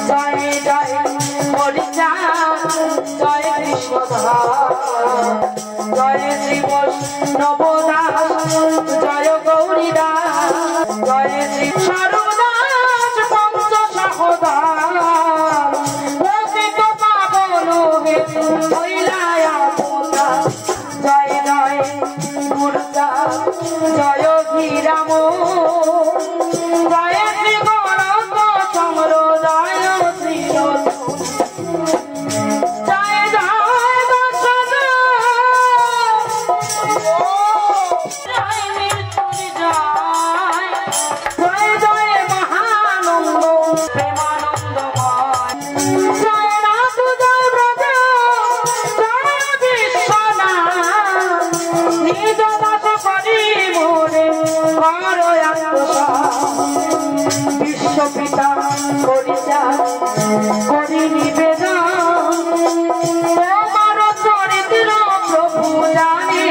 জয় জয় হরিচাঁদ জয় কৃষ্ণধা জয় শ্রী বৈষ্ণবদাস জয় গৌরীদাস জয় শ্রী সর্বদাস পঞ্চ সহদাস প্রকৃত পাবন হেতু হইলায়া জয় জয় দুর্গা জয় ধীরাম জয় শ্রী গণক সমর জয় শ্রী জয় জয় দর্শন জয় মৃত্যুঞ্জয় জয় জয় মহানন্দ প্রেমানন্দময় জয় নাথ জয় ব্রজ জয় বিশ্বনাথ নিজ দাস করি মোরে কর বিশ্বপিতা করিয়া করি নিবেদন তোমার চরিত্র প্রভু জানি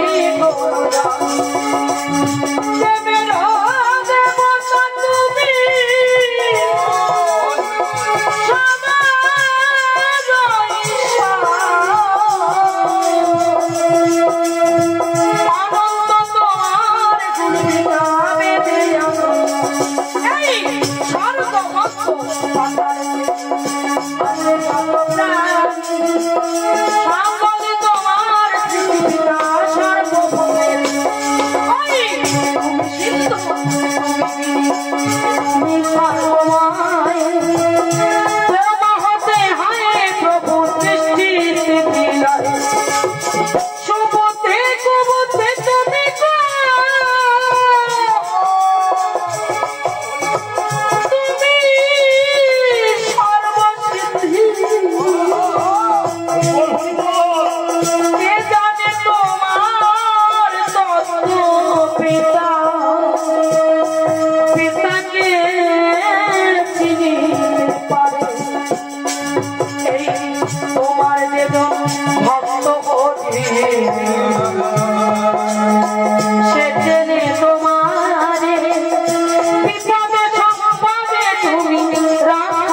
দেবের দেবতা তুমি অনন্ত তোমার গুণী গাবে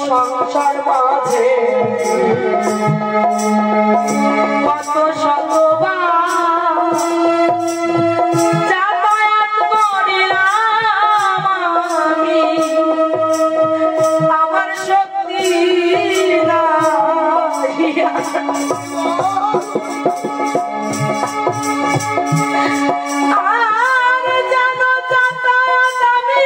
সংসার মাঝে কত শতবার যাতায়াত করিলাম আমি আমার শক্তি আর যেন যাতায়াত আমি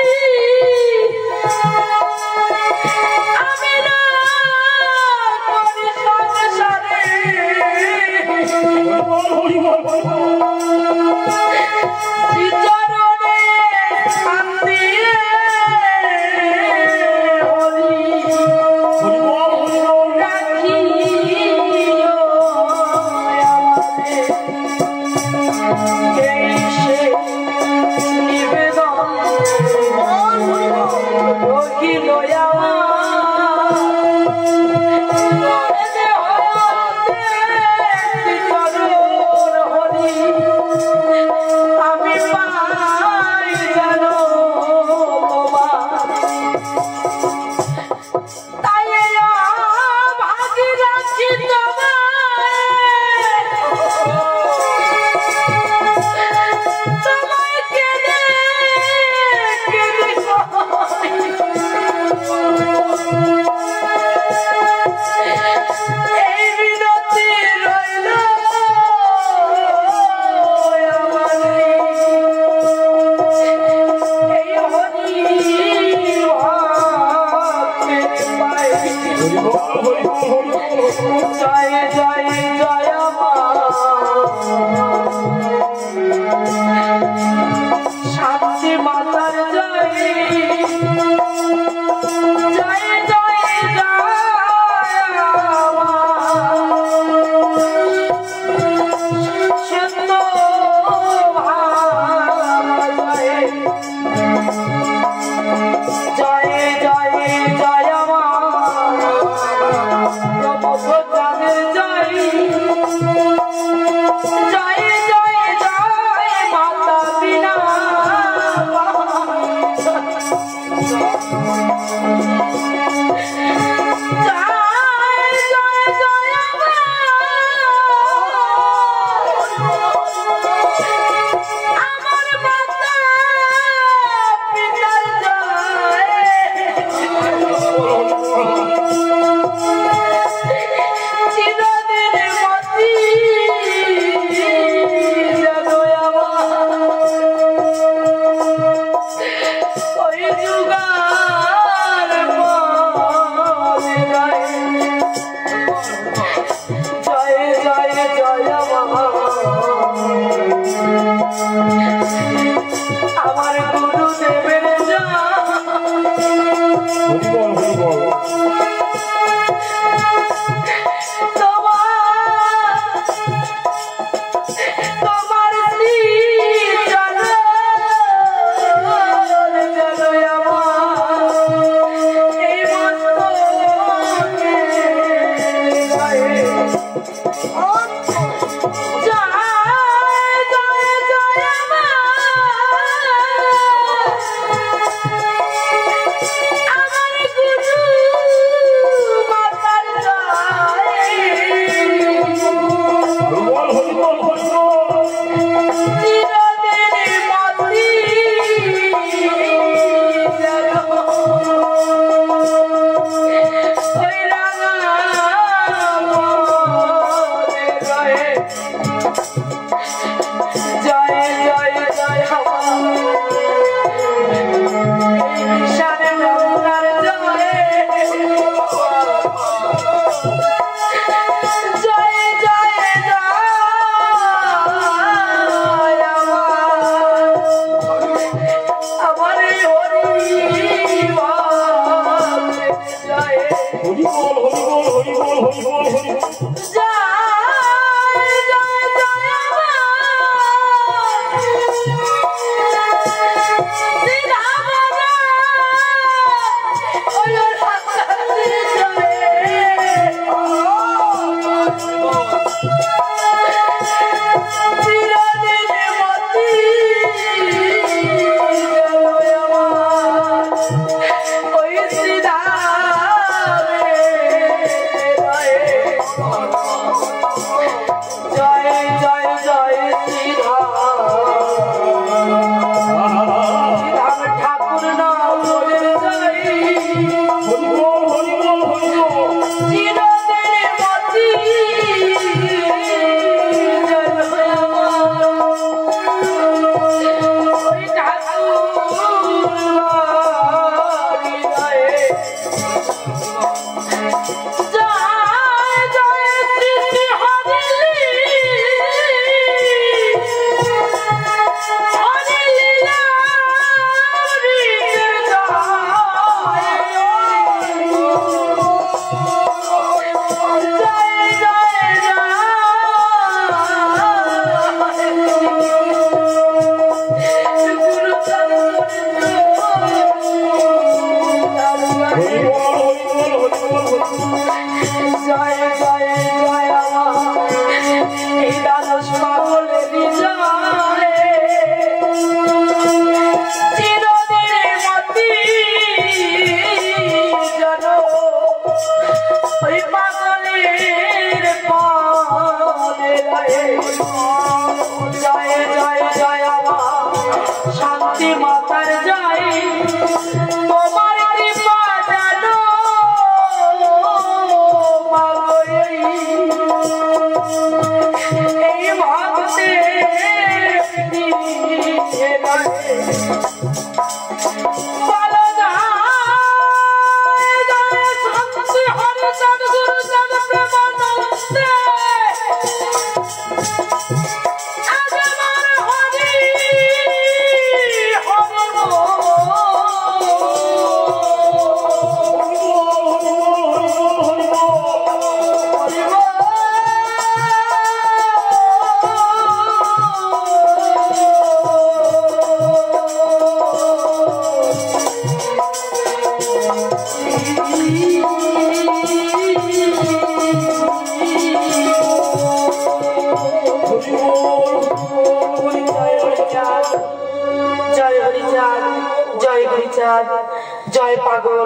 जय पागल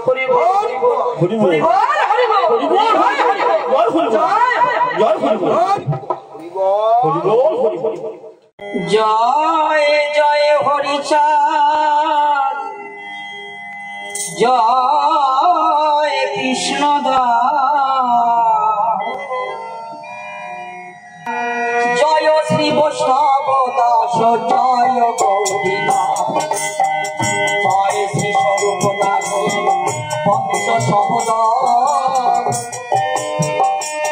हरि बोल हरि बोल हरि बोल हरि बोल जय जय हरिचाँद जय कृष्णदास जय श्री वैष्णव दास जय गौरीनाथ जय श्री स्वरूपदास वंश सहोदर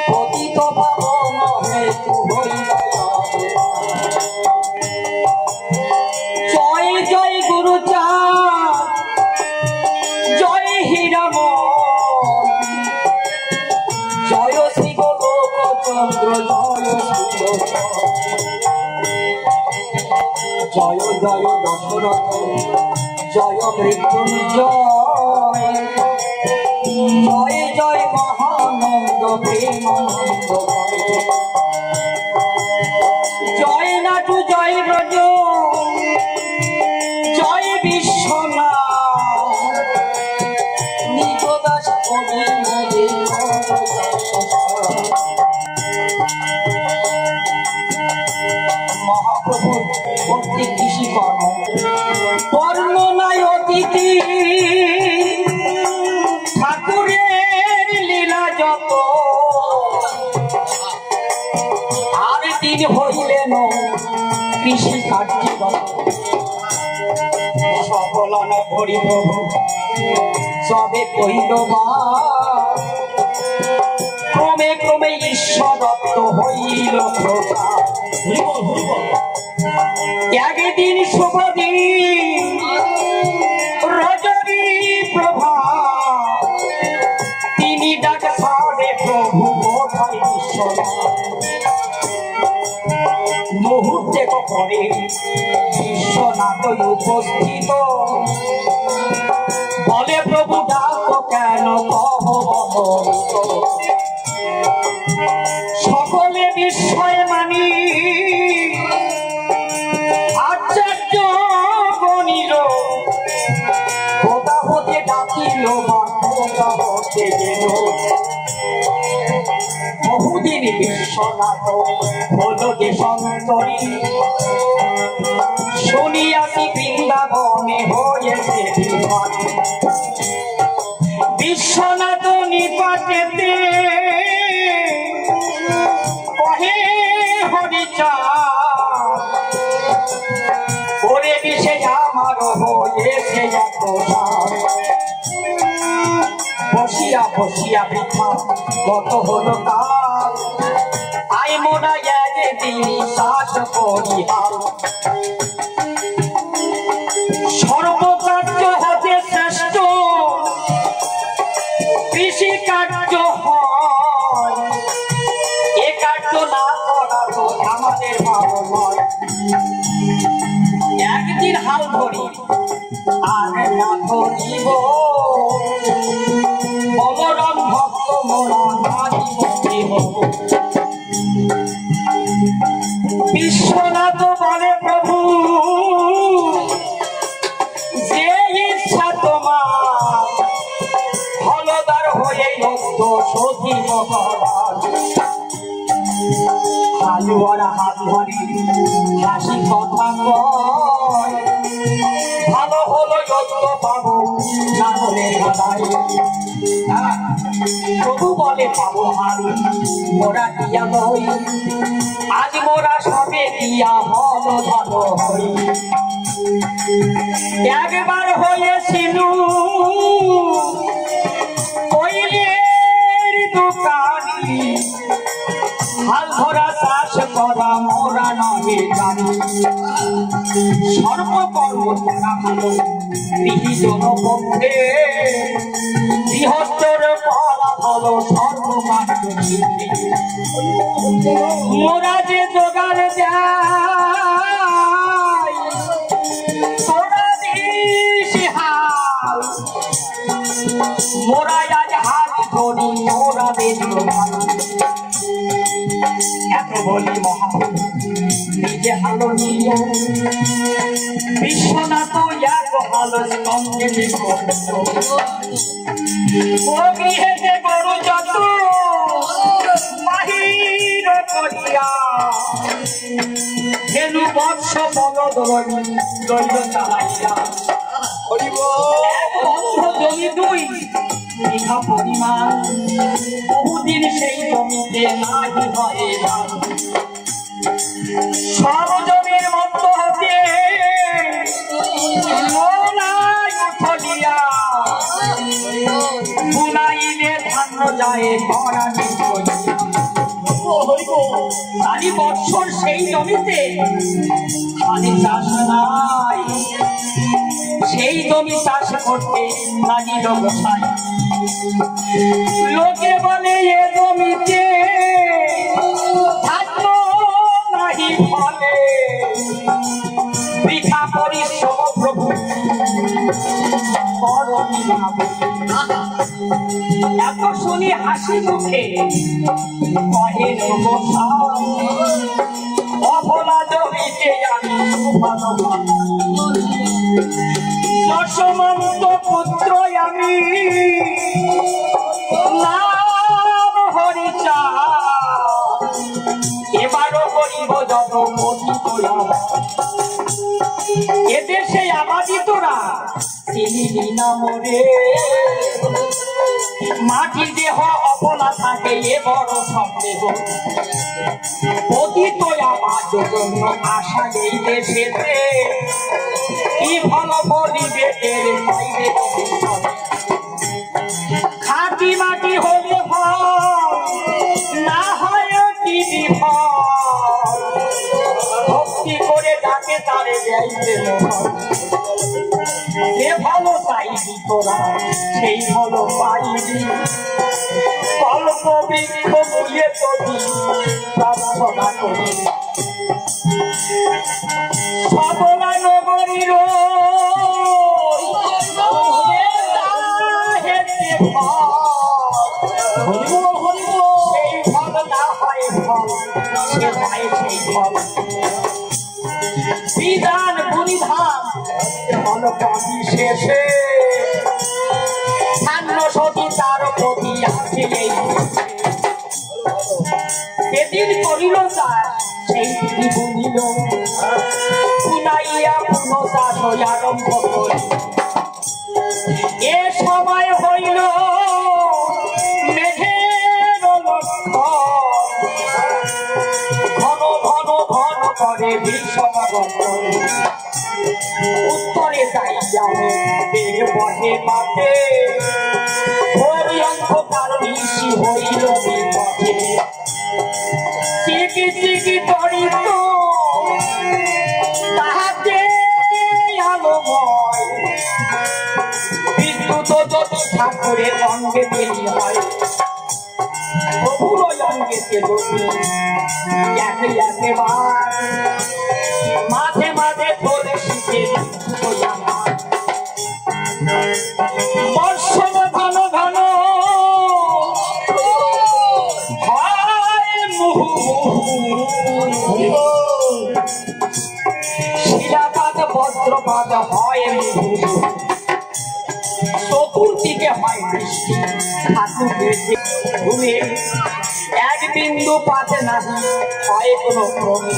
पतित पावन हेतु जय जय गुरुचाँद जय हीरामोहन জয় জয় দশরথ জয় মৃত্যুঞ্জয় জয় জয় মহানন্দ প্রেমানন্দ জয় নাটু জয় ব্রজ জয় বিশ্বনাথ নিকদাস কবি মহাপ্রভু প্রত্যেক কৃষি কর্ম বর্ণনায় অতিথি ঠাকুরের লীলা যত আর দিন হইলেন কৃষি কার্যরত সকলন হরি প্রভু সবে কহিল ক্রমে ক্রমে ঈশ্বরত্ব হইল প্রকাশ একদিন শুভদিন রজনী প্রভা তিনি ডাক সারে প্রভু বোধাই মুহূর্তে পরে বিশ্বনাথ উপস্থিত বলে প্রভু ডাক কেন সকলে বিস্ময় মানি আচার্য গণিল কোথা হতে ডাকিল বা কোথা হতে গেল বহুদিন বিশ্বনাথ হল দেশান্তরী শুনিয়াছি বৃন্দাবনে হয়েছে বিশ্বনাথ নিপাটেতে কহে হরিচাঁদ ওরে দিশে আমার হয়েছে বসিয়া বসিয়া বৃথা কত হল কাল আই মোরা একদিন শ্বাস পরিহার সর্বকার্য হতে শ্রেষ্ঠ কৃষি কার্য হয় এ কার্য না করা তো আমাদের ভালো নয় একদিন হাল ধরি আর না ধরিব বলরাম ভক্ত মোরা বিশ্বনাথ বলে প্রভু যে ইচ্ছা তোমার হলদার হয়ে নষ্ট সতী মহারাজ হালুয়ারা হাত ধরি হাসি কথা কয় ভালো হলো যত পাবো না হলে প্রভু বলে পাবো হারু মোরা দিয়া বই আজ মোরা সবে দিয়া হল ভালো হই একবার হয়েছিল কইলের দোকানি হাল ধরা চাষ করা মোরা নহে জানি সর্বকর্ম করা ভালো গৃহীজন পক্ষে বৃহত্তর ফলাফল সর্বকার্য মোরা যে জোগাড় যাই তোরা দিস হাল মোরা আজ হাত ধরি মোরা দেখল এত বলি মহাপ্রভু নিজে হালো নিল বিশ্বনাথ এক হালো স্কন্ধে গৃহেতে গরু যত বাহির করিয়া ধেনু বৎস বলদ দৈল চালাইয়া জমি দুই বিঘা পরিমাণ বহুদিন সেই জমিতে নাহি হয় ধান সব জমির মধ্য হতে উঠলিয়া বুনাইলে ধান্য যায় ভরানি চারি বৎসর সেই জমিতে খালি চাষ নাই সেই জমি চাষ করতে লাগিল গোসাই লোকে বলে এ জমিতে ধান্য নাহি ফলে কৃপা পরিশ্রম প্রভু এত শুনি হাসি মুখে কহেন অবলা জমিতে আমি দশমন্ত পুত্র আমি নাম হরিচা এবারও করিব যত এদেশে আবাদিতরা চিনিবি না মোরে মাটি দেহ অবলা থাকে এ বড় সন্দেহ পতিত আমার জন্য আশা নেই দেশেতে কি ভালো বলিবে এর পাইবে খাঁটি মাটি হলে না হয় কি ভক্তি করে ডাকে তারে যাইতে যে ভালো চাইবি তোরা সেই ভালো পাইবি কল্প বৃক্ষ মূল্যে তোরি প্রার্থনা করি সবলা নগরীর সেই ফল না হয় ফল সে পায় সেই ফল বিধান পরিধান মনকামী শেষে সান্য সতী তার প্রতি আসিলেই সেদিন করিল চাষ সেই দিদি বুঝিল শুনাইয়া পুনঃচাষ আরম্ভ করি এ সময় হইল মেঘের লক্ষ্য ঘন ঘন ঘন করে বিশ্বগণ উত্তরে যাইয়া বেগ বহে মাঠে অন্ধকার ঋষি হইল বিপথে চিকি চিকি করিত তাহাতে আলোময় বিদ্যুৎ যদি ঠাকুরের অঙ্গে দেরি হয় প্রভুর অঙ্গেতে যদি একে একেবার মাঝে মাঝে ধরে শিখে বর্ষণ ঘন ঘন শিলাপাত বজ্রপাত হয় চতুর্দিকে হয় বৃষ্টি ঠাকুরের ঘুমে এক বিন্দু পাতে নাহি হয় কোনো ক্রমে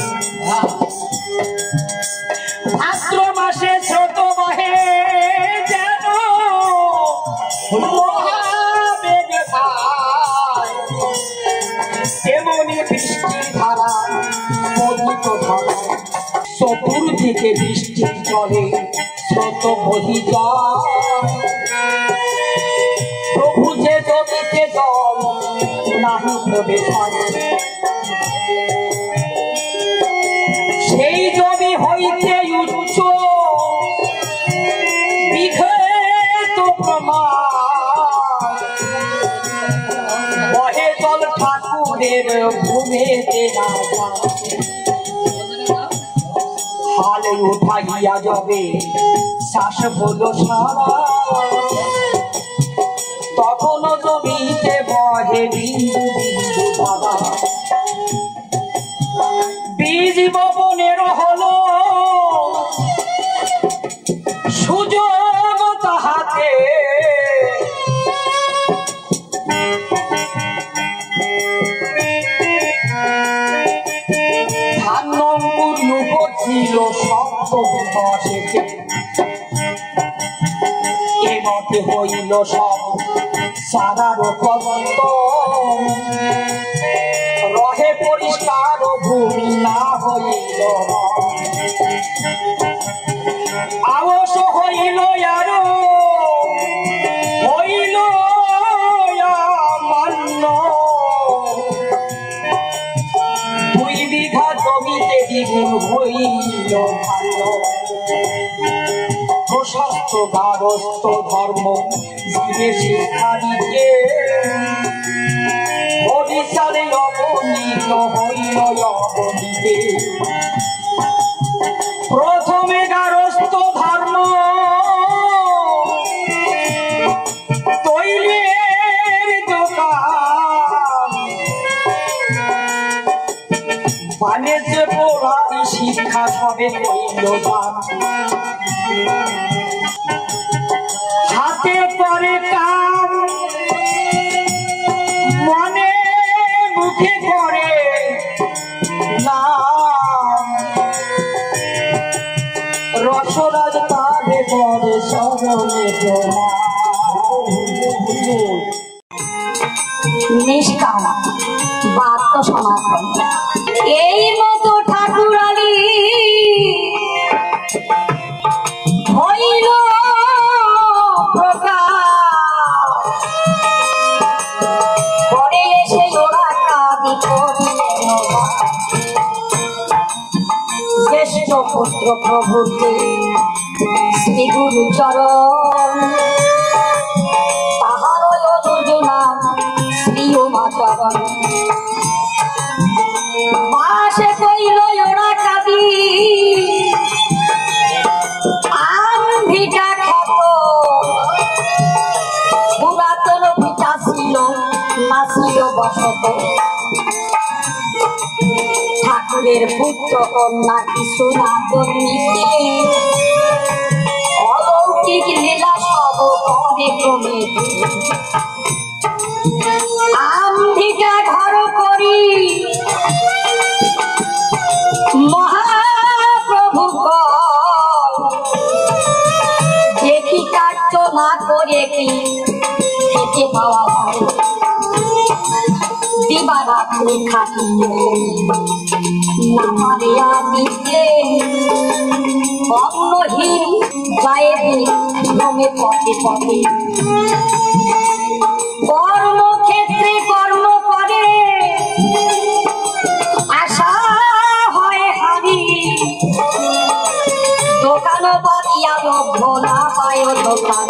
ভাদ্র মাসে স্রোত বহে যেন মহাবেগে ভাই তেমনি বৃষ্টির ধারা পতিত ধারা চতুর্দিকে বৃষ্টি চলে স্রোত বহি যায় প্রভু যে জমিতে জল নাহি প্রবেশ হয় সেই জমি হইতে উচ্চ বিঘত প্রমাণ বহে জল ঠাকুরের ভূমিতে হালে উঠাইয়া যাবে শ্বাস হলো সারা তখন জমিতে বহে বিন্দু বিন্দু ধারা বীজ বপনের হলো সুযোগ তাহাতে ধান্যঙ্কুর ছিল শব্দ বসেছে এমতে হইল সব সারার কবন্ত রহে পরিষ্কার ভূমি না হইল আবশ হইল আর হইল মান্য 2 বিঘা জমিতে দ্বিগুণ হইল ভালো প্রশস্ত গারস্থ ধর্ম জীবে শিক্ষা দিতে হরিচালে অবনীত হইল অবনীতে প্রথমে গার জ্ঞানে যে পড়ার শিক্ষা সবে কইল দান হাতে করে কাম মনে মুখে করে নাম রসরাজ তারে করে সরলে নিষ্কাম বা আত্মসমর্পণ এই মতো ঠাকুরালী হইল পরে এসে ওরা কাঁদি জ্যেষ্ঠ পুত্র প্রভুকে শ্রী গুরু চরণ তাহার যোজনা প্রিয় মাচরণ পাশে কইল ওরা কাঁদি আন্ধিটা খ্যাত পুরাতন পিতা ছিল নাছিল বসত ঠাকুরের পুত্র কন্যা কিছু না জন্মিতে অলৌকিক লীলা সব করে ক্রমে আন্ধিটা ঘর করি মহাপ্রভু দেখি কার্য না করে কি খেতে পাওয়া যায় দিবারাত্রি খাটিয়ে না পারিয়া দিতে অন্নহীন গায়ে জমে পথে পথে কর্মক্ষেত্রে কর্ম করে আশা হয় হারি দোকান বাড়িয়া লভ্য না পায় দোকান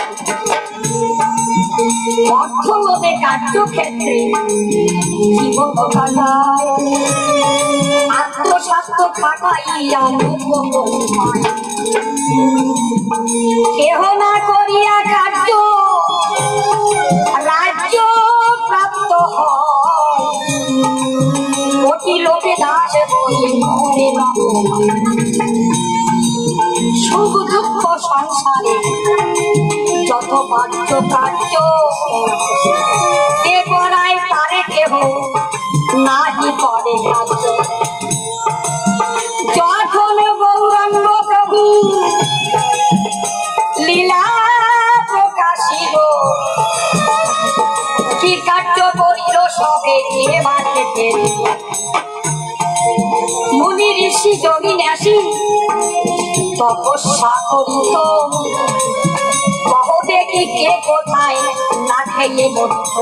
অর্থলোভে কার্যক্ষেত্রে জীবন কাটায় আত্মস্বাস্থ্য খাটাইয়া কেহ না করিয়া কার্য রাজ্য প্রাপ্ত কোটি লোকে দাস সুখ দুঃখ সংসারে যত বাধ্য কার্য এ করায় তারে কেহ নাহি করে কার্য যখন গৌরাঙ্গ প্রভু লীলা প্রকাশিল কি কার্য করিল সবে এবার মুনি ঋষি যোগী ন্যাসী তপস্যা করিত দেখি কে কোথায় না খেয়ে মরিত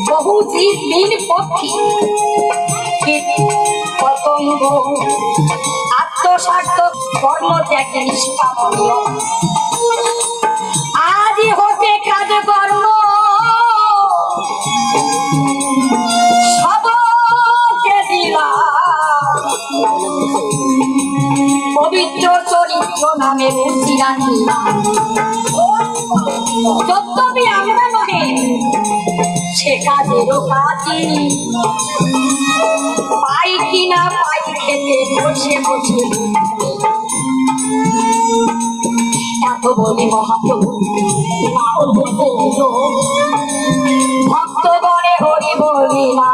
বহু জীব পক্ষী পতঙ্গ আত্মস্বার্থ কর্ম ত্যাগে নিষ্কামনীয় আদি হতে কাজ কর্ম সবকে দিলাম পবিত্র চরিত্র নামে মুসিরানি যদ্যপি আমরা নহে সে কাজেরও কাজী পাই কিনা পাই খেতে বসে বসে এত বলে মহাপ্রভু ভক্ত বলে হরি বলি না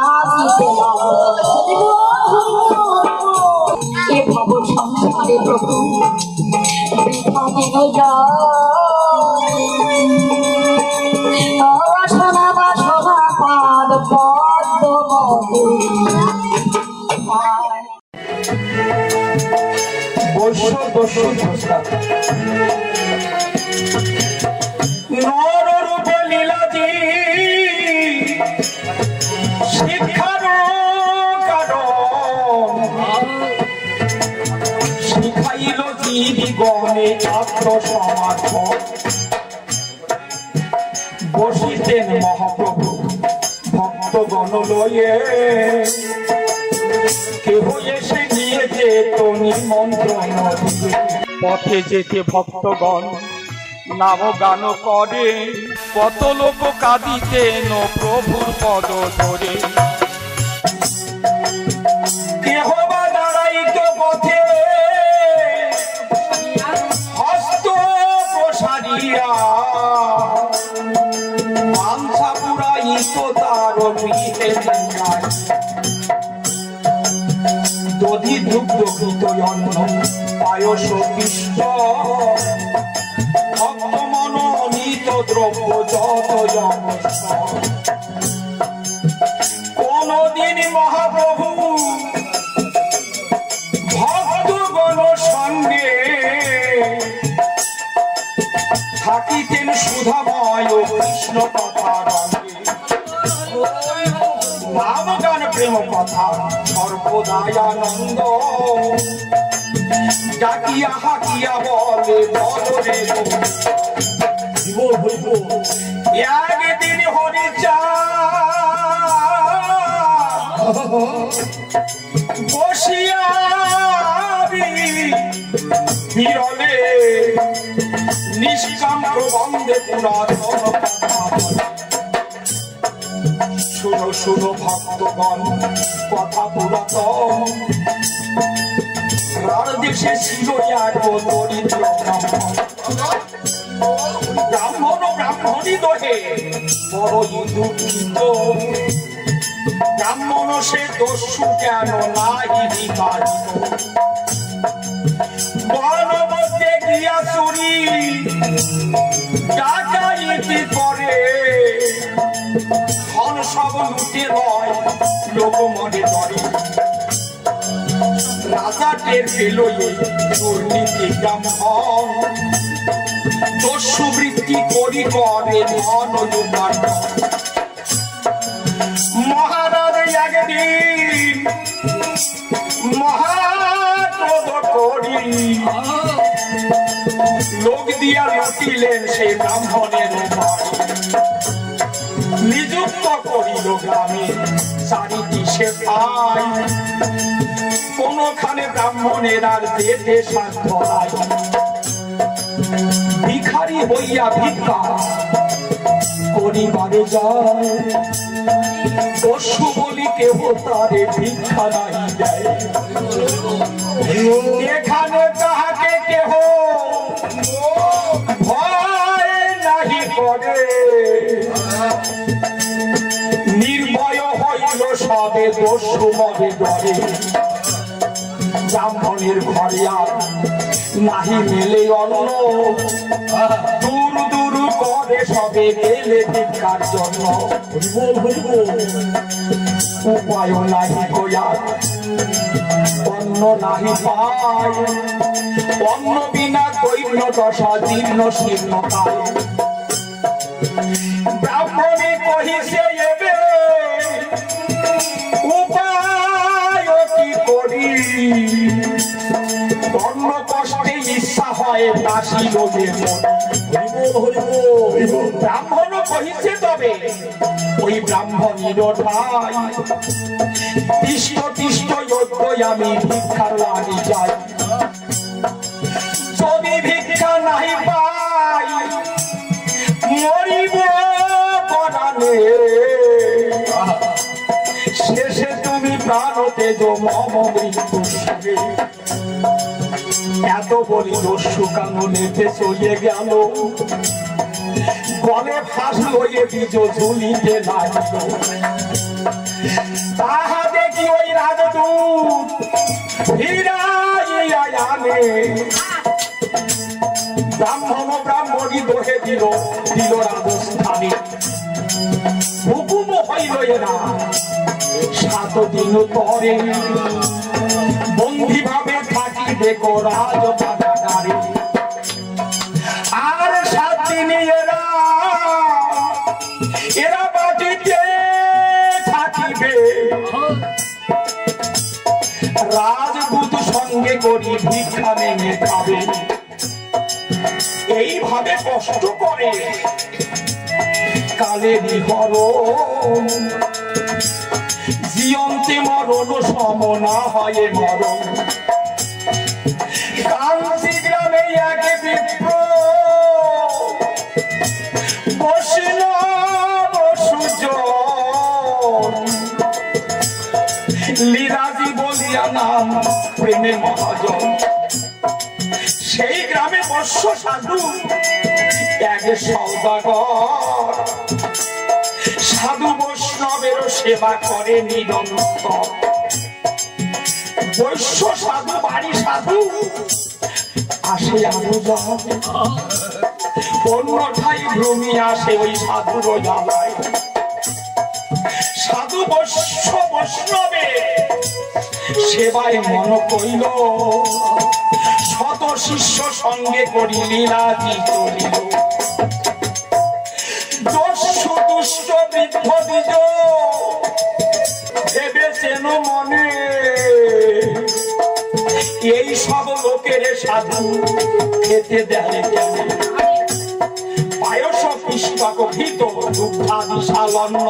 এ ভব সংসারে প্রভু রসনা বাসনা পাদ পদ্ম নররূপ লীলাজি শিক্ষার শিখাইল জীবগণে আত্মসমর্পণ বসিতেন মহাপ্রভু ভক্তগণ লয়ে কেহ এসে গিয়ে যেত নিমন্ত্রণ পথে যেতে ভক্তগণ নাম গান করে কত লোক কাঁদিতেন প্রভুর পদ ধরে মারিয়া আনসা পুরাইত তার গৃহে যায় দধি দুগ্ধ ঘৃত অন্ন পায়স পিষ্ট ভক্ত মনোনীত দ্রব্য যত কোনদিন মহাপ্রভু ভক্তগণ সঙ্গে থাকিতেন সুধাময় কৃষ্ণ কথা রঙে নাম গান প্রেম কথা সর্বদাই আনন্দ ডাকিয়া হাকিয়া বলে বলরে একদিন হরিচা বসিয়া বিরলে নিষ্কাম প্রবন্ধে পুরাতন শুনো শুনো ভক্তগণ কথা পুরাতন রার দেশে ছিল এক দরিদ্র ব্রাহ্মণ ব্রাহ্মণী দোহে বড়ই দুঃখিত ব্রাহ্মণ সে দস্যু কেন নাহি বিকারিত বনমধ্যে গিয়া চুরি ডাকাইতি করে ধন সব লুটে লয় লোক মনে করে রাজা টের পেল দুর্নীতি ব্রাহ্মণ দস্যু বৃত্তি করি করে ধন লুটানো মহারাজ একদিন মহাক্রোধ করি লোক দিয়া লুটিলেন সেই ব্রাহ্মণের বাড়ি নিযুক্ত করিল গ্রামে চারিটি সে পাই কোনখানে ব্রাহ্মণের আর যেতে সাধ্য নাই ভিখারি হইয়া ভিক্ষা করিবারে যায় দস্যু বলি কেহ তারে ভিক্ষা নাই দেয় এখানে তাহাকে কেহ ভয় নাহি করে নির্ভয় হইল সবে দস্যু মনে ডরে ব্রাহ্মণের ঘরে আর নাহি মেলে অন্ন দূর দূর করে সবে গেলে ভিক্ষার জন্য উপায় নাহি গোয়া অন্ন নাহি পায় অন্ন বিনা দৈন্য দশা জীর্ণ শীর্ণ কায় ব্রাহ্মণে কহিছে এবে উপায় কি করি অন্য কষ্টে ইচ্ছা হয় দাসী লোভে ব্রাহ্মণ কহিছে তবে ওই ব্রাহ্মণীর ঠাই তিষ্ট তিষ্ট যোগ্য আমি ভিক্ষার লাগি যাই যদি ভিক্ষা নাই পাই মরিব পরাণে শেষে তুমি প্রাণ তেজ মম মৃত্যু এত বলি দস্যু কাননেতে চলে গেল গলে ফাঁস লইয়ে বীজ ঝুলিতে লাগিল তাহা দেখি ওই রাজদূত ফিরাইয়া আনে ব্রাহ্মণ ব্রাহ্মণী দোহে দিল দিল রাজস্থানে হুকুম হইল এরা 7 দিন পরে বন্দী ভাবে থাকিবে গো রাজপাঠাগারে আর 7 দিন এরা বাটিতে থাকিবে রাজদূত সঙ্গে করি ভিক্ষা নেমে খাবে এইভাবে কষ্ট করে কালেরই হরণ জিয়ন্তে মরণ সম না হয় মরণ কাঞ্চি গ্রামে এক বিপ্র বসিল সুজন লিরাজি বলিয়া নাম প্রেমে মহাজন সেই গ্রামে বর্ষ সাধু এক সওদাগর সাধু বৈষ্ণবের সেবা করে নিরন্তর। বৈশ্য সাধু বাড়ি সাধু আসে আরো অন্যথায় ভ্রমি আসে ওই সাধুর জ্বালায়। সাধু বৈষ্ণবে সেবায় মন কইল, শত শিষ্য সঙ্গে করি লীলাজি চলিল। দস্যু দুষ্ট বৃদ্ধ দ্বিজ ভেবেছেন মনে, এই সব লোকের সাধু খেতে দেয় কেন? পায়স পুষ্পক ভীত দুগ্ধাদি সালন্ন,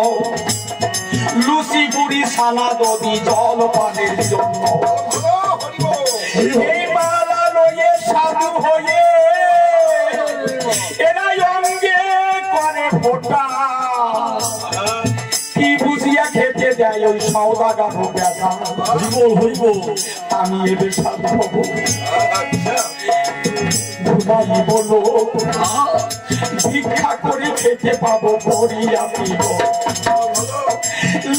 লুচি গুড়ি সানা দদি জল পানের জন্য। এই মালা লয়ে সাধু হয়ে এরা অঙ্গে করে ফোটা, কি বুঝিয়া খেতে দেয় ওই সওদাগর বেটা। আমি এবে সাধু হবো বলো, ভিক্ষা করে খেতে পাবো করিয়া পিব।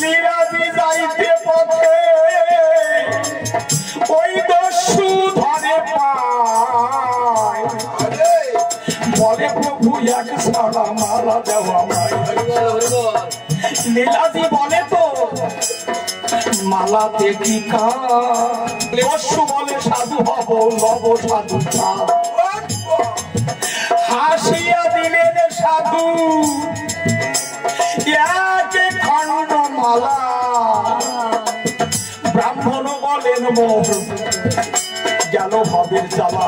লীলাজি যাইতে পথে ওই দস্যু ধরে পায়, বলে প্রভু এক সারা মালা দেওয়া ভাই। লীলাজি বলে তো মালাতে কি কাজ? দস্যু বলে সাধু হব লব সাধু খা। হাসিয়া দিলেন সাধু এক খণ্ড মালা, ব্রাহ্মণ বলেন মোর গেল ভবের জ্বালা।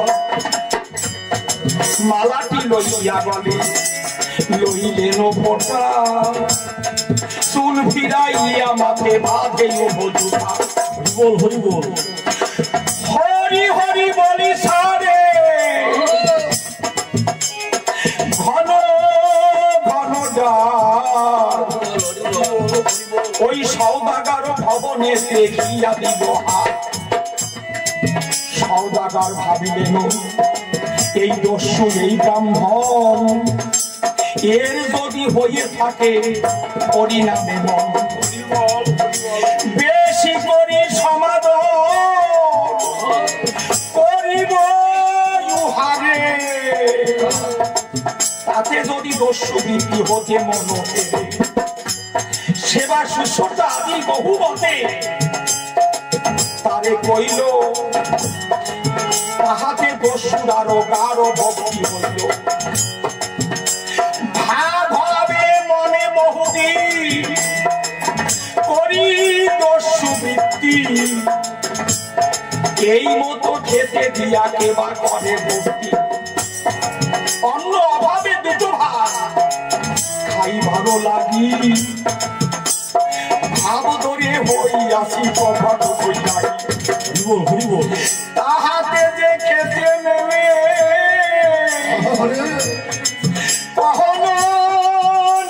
মালাটি লইয়া গলে লইলেন ফোঁটা, চুল ফিরাইয়া মাথে বাঁধে উপজুটা। হরি বল হরি হরি বলি সারে ঘন ঘন ডাক, ওই সওদাগর ভবনে দেখিয়া দিব হাত। সওদাগর ভাবিলেন এই দস্যু এই ব্রাহ্মণ, এর যদি হয়ে থাকে পরিণামে মন। বেশি করি সমাদর করিব ইহারে, তাতে যদি দস্যু বৃদ্ধি হতে মন ফেরে। সেবা শুশ্রূষা আদি বহু বটে, তারে কইল তাহাতে দস্যুর আরো গাঢ় ভক্তি হইল। ভাবে মনে বহুদিন করি দস্যু বৃত্তি, এই মতো খেতে দিয়া কেবা করে ভক্তি। অন্য অভাবে দুটো ভাত খাই ভালো লাগি, ভাব ধরে হইয়াছি কখন তাহাতে যে খেতে নেবে কখনো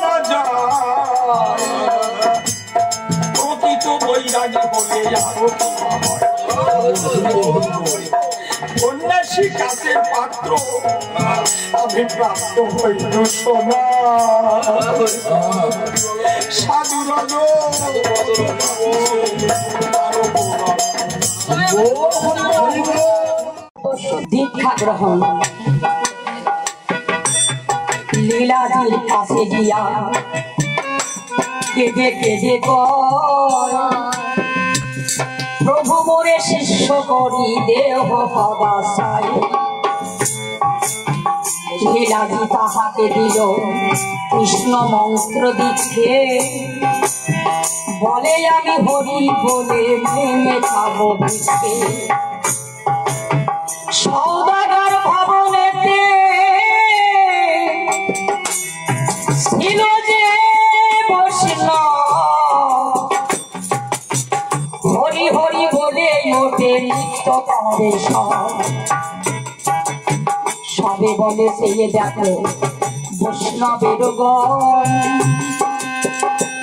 না যায়। প্রকৃত বৈরাগী বলে আরো সন্ন্যাসী কাছের পাত্র আমি প্রাপ্ত হইল সোনা। সাধু দীক্ষা গ্রহণ। লীলাজির কাছে গিয়া কেঁদে কেঁদে কয়, প্রভু মোরে শিষ্য করি দেহ ভবাসায়। লীলাজি তাহাকে দিল কৃষ্ণ মন্ত্র দীক্ষে, বলে আমি হরি বলে ভেঙে খাবো ভিক্ষে। সওদাগর ভবনেতে ছিল যে বৈষ্ণব, হরি হরি বলে ওঠে নিত্য করে সবে বলে সে দেখো বৈষ্ণবের গণ।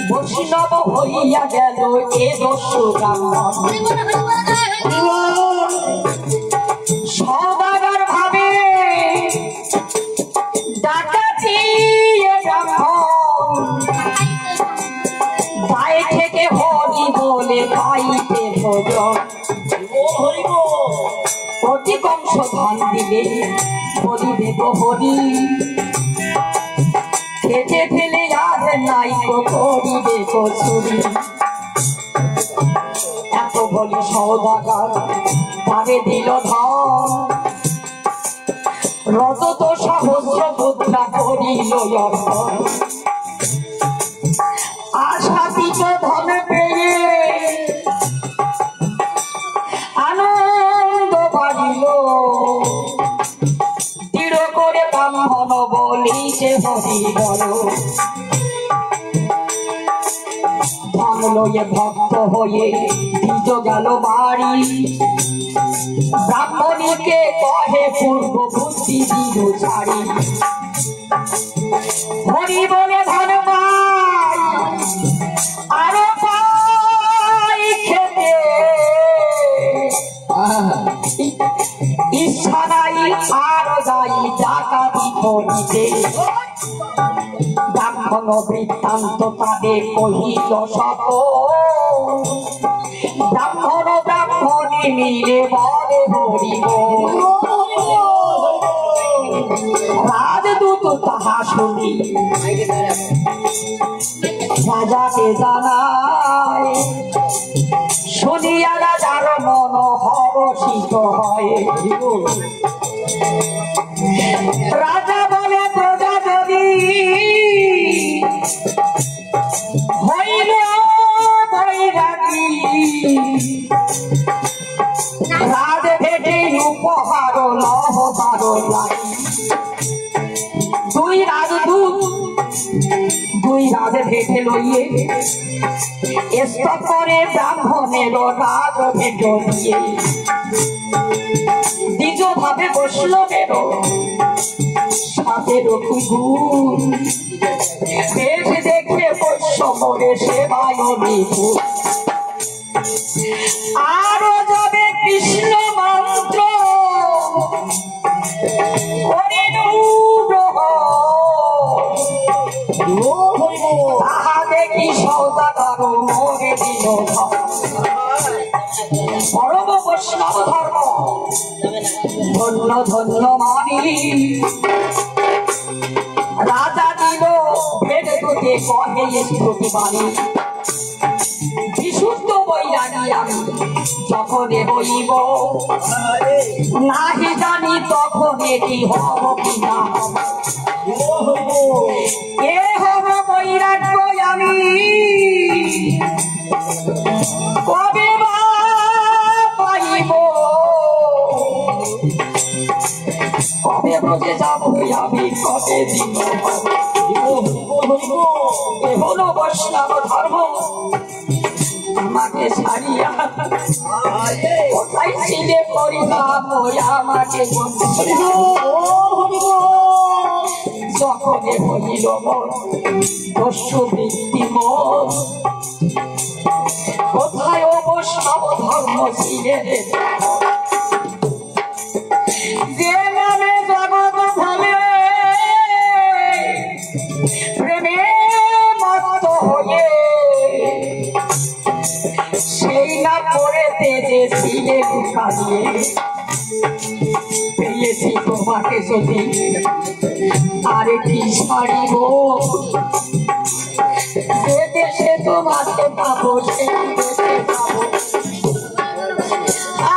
বৈষ্ণব হইয়া গেল এ দস্যু ব্রাহ্মণ। সওদাগর ভাবে ডাকা ধান দিলে বলিবে তো হরি খেতে ফেলে আর নাই করিবে কচুরি এত বলি সৌদাগার তারে দিল ধন রজত সহস্র মুদ্রা করিল অর্পণ আশাতীত ধন পেয়ে আনন্দ বাড়িল দৃঢ় করে ব্রাহ্মণ বলিছে হরি বল ধন লয়ে ভক্ত হয়ে দ্বিজ গেল বাড়ি ব্রাহ্মণীকে কহে পূর্ব বুদ্ধি দিল ছাড়ি হরি বলে ধন পাই আরো পাই খেতে ইচ্ছা নাই আর যাই ডাকাতি করিতে ব্রাহ্মণ বৃত্তান্ত তাদের কহিল সব ব্রাহ্মণ ব্রাহ্মণী মিলে বলে হরিব রাজদূত তাহা শুনি রাজাকে জানায় শুনিয়া রাজার মন হর্ষিত হয় রাজা বলে প্রজা যদি হইল বৈরাগী রাজ ভেটে উপহার লহবার লাগি দুই রাজদূত দুই রাজ ভেটে লইয়ে স্তরে ব্রাহ্মণের রাজ ভেট দিয়ে দ্বিজ ভাবে বসল বের সাথের কুকুর বেশ দেখে বস্য মরে সেবায় নিপুর আরো যাবে কৃষ্ণ মন্ত্র তাহা দেখি সৌদাগর মরে দিল পরম বৈষ্ণব ধর্ম ধন্য ধন্য মানি রাজা দিল ভেদ তোকে কহে স্তুতি বাণী বিশুদ্ধ বৈরাগী আমি যখনে হইব নাহি জানি তখনে কি হব কিনা এ হব বৈরাগ্য আমি কবে বা পাইব কবে বসে যাব আমি কবে দিব এ হলো বৈষ্ণব ধর্ম আমাকে ছাড়িয়া কোথায় ছিলে পরিণাম আমাকে যখনে হইল দস্যু বৃত্তি মোর কোথায় বৈষ্ণব ধর্ম ছিলে যে নামে জগৎ ভাবে প্রেমে মত্ত হয়ে সেই না পড়ে তেজে ছিলে কাঁদিয়ে পেয়েছি তোমাকে যদি আরে কি ছাড়িব যে দেশে তোমাকে পাবো সেই দেশে পাবো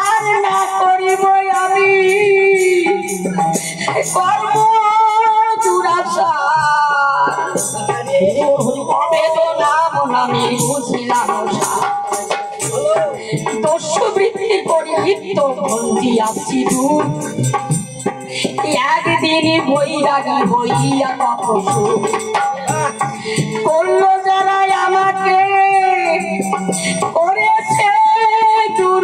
আর না করিব আমি কর্ম দুরাশা বেদনা মনামি বুঝিলাম দস্যু বৃত্তি করি লিপ্ত বন্দি আসছি দূর একদিন বৈরাগী হইয়া তপসু করল যারা আমাকে করেছে দূর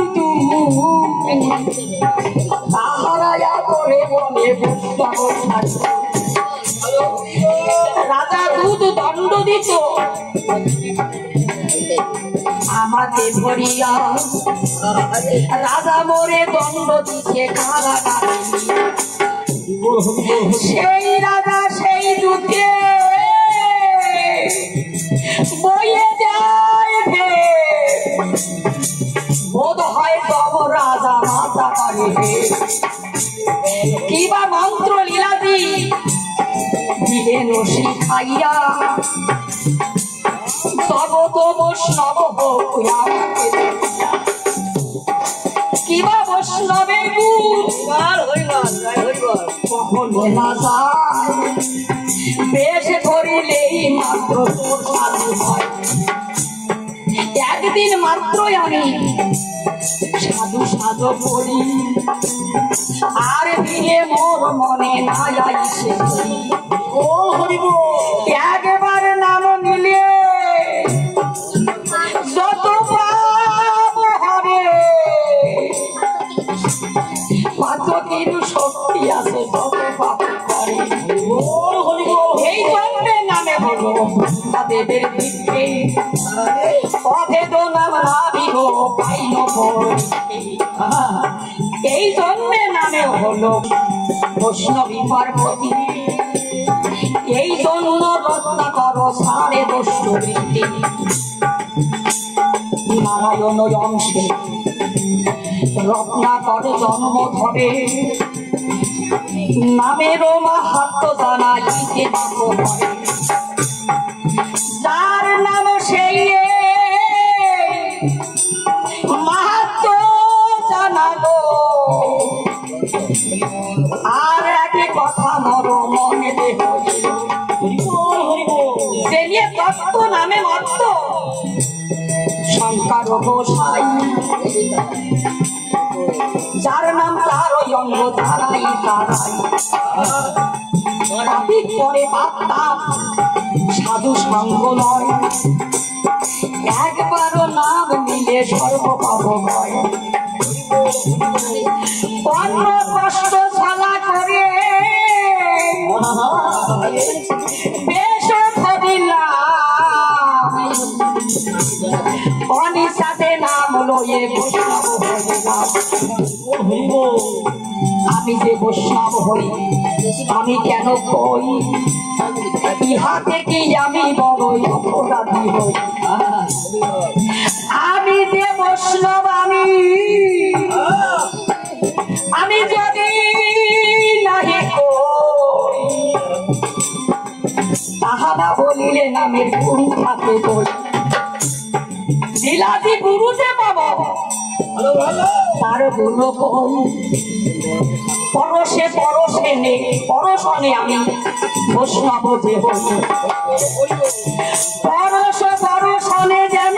তাহারা করে বলে রাজা দুধ দণ্ড দিত আমাকে ধরিয়া রাজা মোরে দণ্ড দিছে কারাগারে সেই রাজা সেই যুদ্ধে বয়ে যায় বোধ হয় তব রাজা মাতা করে দিলেন শিখাইয়া জগত বৈষ্ণব হোক কিবা বৈষ্ণবের কখনো না যায় বেশ ধরিলেই মাত্র তোর সাধু হয় একদিন মাত্রই আমি সাধু সাধু করি আর দিয়ে মোর মনে না যাইছে ও হরিব একবার নাম নিলে যত পাপ হবে কত কিছু শক্তি আছে তত পাপ করে এই জন্মে নামে হলো দেবের দিকে অভেদ নাম নাবিহ পাইল এই জন্মে নামে হলো বৈষ্ণবী পার্বতী এই জন্য রত্না করো সাড়ে দোষ্ট বৃত্তি নারায়ণ অংশে রত্না করে জন্ম ধরে নামেরও মাহাত্ম জানাইতে বাধ্য করে যার নাম সেই মাহাত্ম জানালো আর একই কথা মর মনে দেহ যে নিয়ে তত্ত্ব নামে মত্ত শঙ্কর গোসাই যার নাম তার ওই অঙ্গ ধারাই তারাই করে পাত্তাম সাধু সঙ্গ নয় একবারও নাম নিলে সর্বপাপ হয় অন্য কষ্ট ছালা করে বেশ ভাবিলাম অনিশাতে নাম লয়ে বৈষ্ণব আমি যে বৈষ্ণব হই আমি কেন কই ইহাতে কি আমি বড়ই অপরাধী হই আমি যে বৈষ্ণব আমি যদি নাহি কই তাহারা বলিলে নামের গুরু থাকে বই বিলাসী গুরু যে পাবো তার গুরু কই পরশে পরশে নে পরশনে আমি বৈষ্ণব যে হই পরশ পরশনে যেন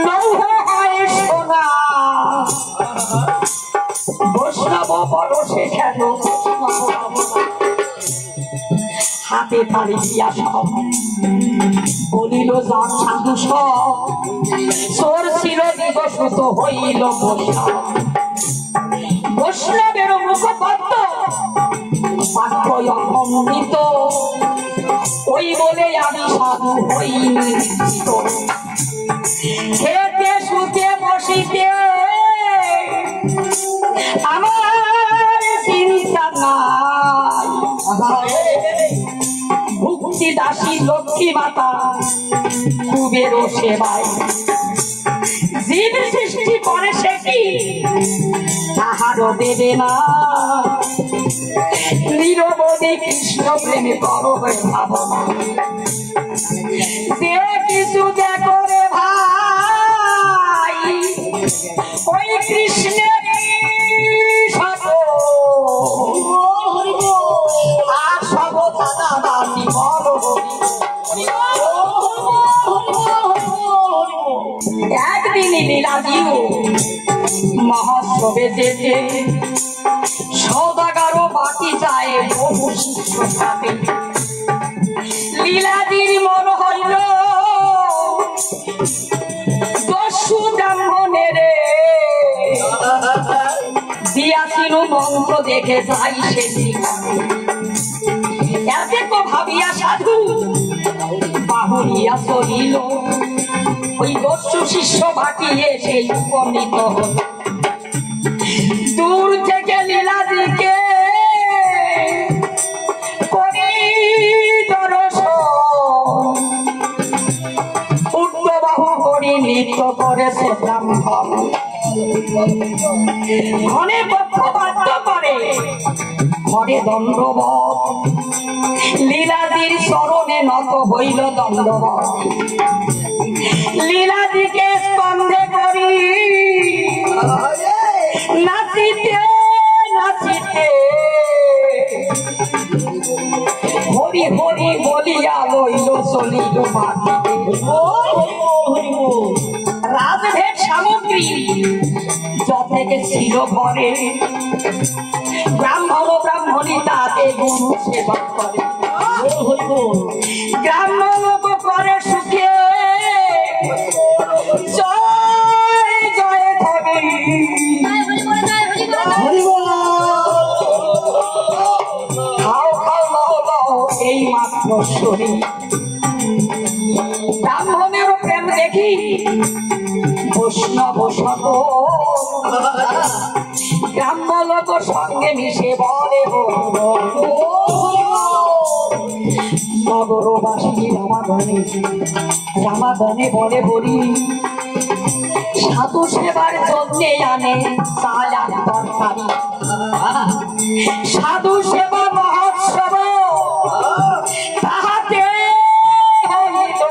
লৌহ হয় সোনা বৈষ্ণব পরশে কেন হাতে তারি দিয়া সব বলিল যান সাধু সব সোর চির দিবসূত হইল বৈষ্ণব বৈষ্ণবের মুখপত্র বাক্য অমৃত ওই বলে আমি সাধু হইনি খেতে শুতে বসিতে আমার চিন্তা নাই ভুক্তি দাসী লক্ষ্মী মাতা কুবের সেবায় জীব সৃষ্টি করে সে কি তাহারও দেবে না নিরবধি কৃষ্ণ প্রেমে করো ভাবনা যে কিছু দেখো রে ভাই ওই কৃষ্ণের আর সব দাদা দাদি বড় একদিন লীলাদিও মহোৎসবে যেতে সৌদাগারও বাকি যায় বহু শিষ্য থাকে লীলাদির মন হইল দস্যু ব্রাহ্মণের দিয়াছিল মন্ত্র দেখে যাই সে এতে তো ভাবিয়া সাধু বাহুরিয়া চলিল ওই দস্যু শিষ্য বাটিয়ে সেই উপনীত হল দূর থেকে লীলাদিকে করি দর্শন উর্ধ্ববাহু করি নৃত্য করেছে ব্রাহ্মণ ঘনে পক্ষপাত করে ঘরে দণ্ডবত লীলাদির চরণে নত হইল দণ্ডবত লীলাদিকে স্কন্ধে করি নাচিতে নাচিতে হরি হরি বলিয়া লইল চলিল মাটিতে রাজভেদ সামগ্রী যতেকে ছিল ঘরে ব্রাহ্মণ ব্রাহ্মণী তাতে গুরু সেবা করে গ্রাম্য লোক করে সুখে জয় জয় ধরি খাও খাও লও লও এই মাত্র শরীর ব্রাহ্মণের প্রেম দেখি বৈষ্ণব শত গ্রাম্য লোক সঙ্গে মিশে বলে নগরবাসী রামাগণে বলে বলি সাধু সেবার জন্যে আনে চাল আর তরকারি সাধু সেবা মহোৎসব তাহাতে হইল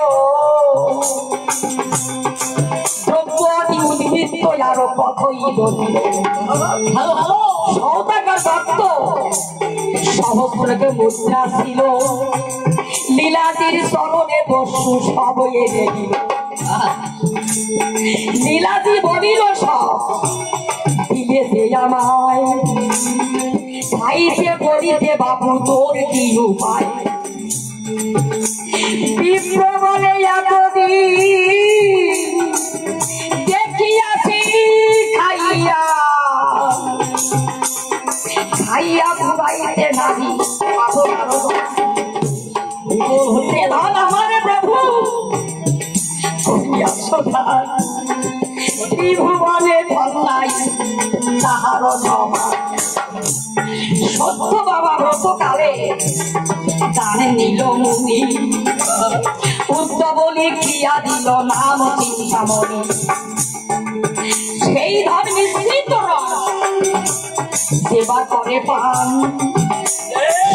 উদ্বৃত্ত আরো কথই দলিল সৌদাগর দত্ত সহস্রকে মুদ্রা ছিল লীলাদির চরণে বসু সব এনে দিল লীলাদি বলিল সব দিলে যে আমায় খাইতে বলিতে বাবু তোর কি উপায় বিপ্র বলে এতদিন দেখিয়াছি খাইয়া খাইয়া পুরাইতে নারী ধন আমার প্রভু ত্রিভুবনে ধন্যাই তাহার জমা সত্য বাবা ব্রতকালে দান নিল মুনি উদ্যবলি ক্রিয়া দিল নাম চিন্তামণি সেই ধন মিশ্রিত সেবা করে পান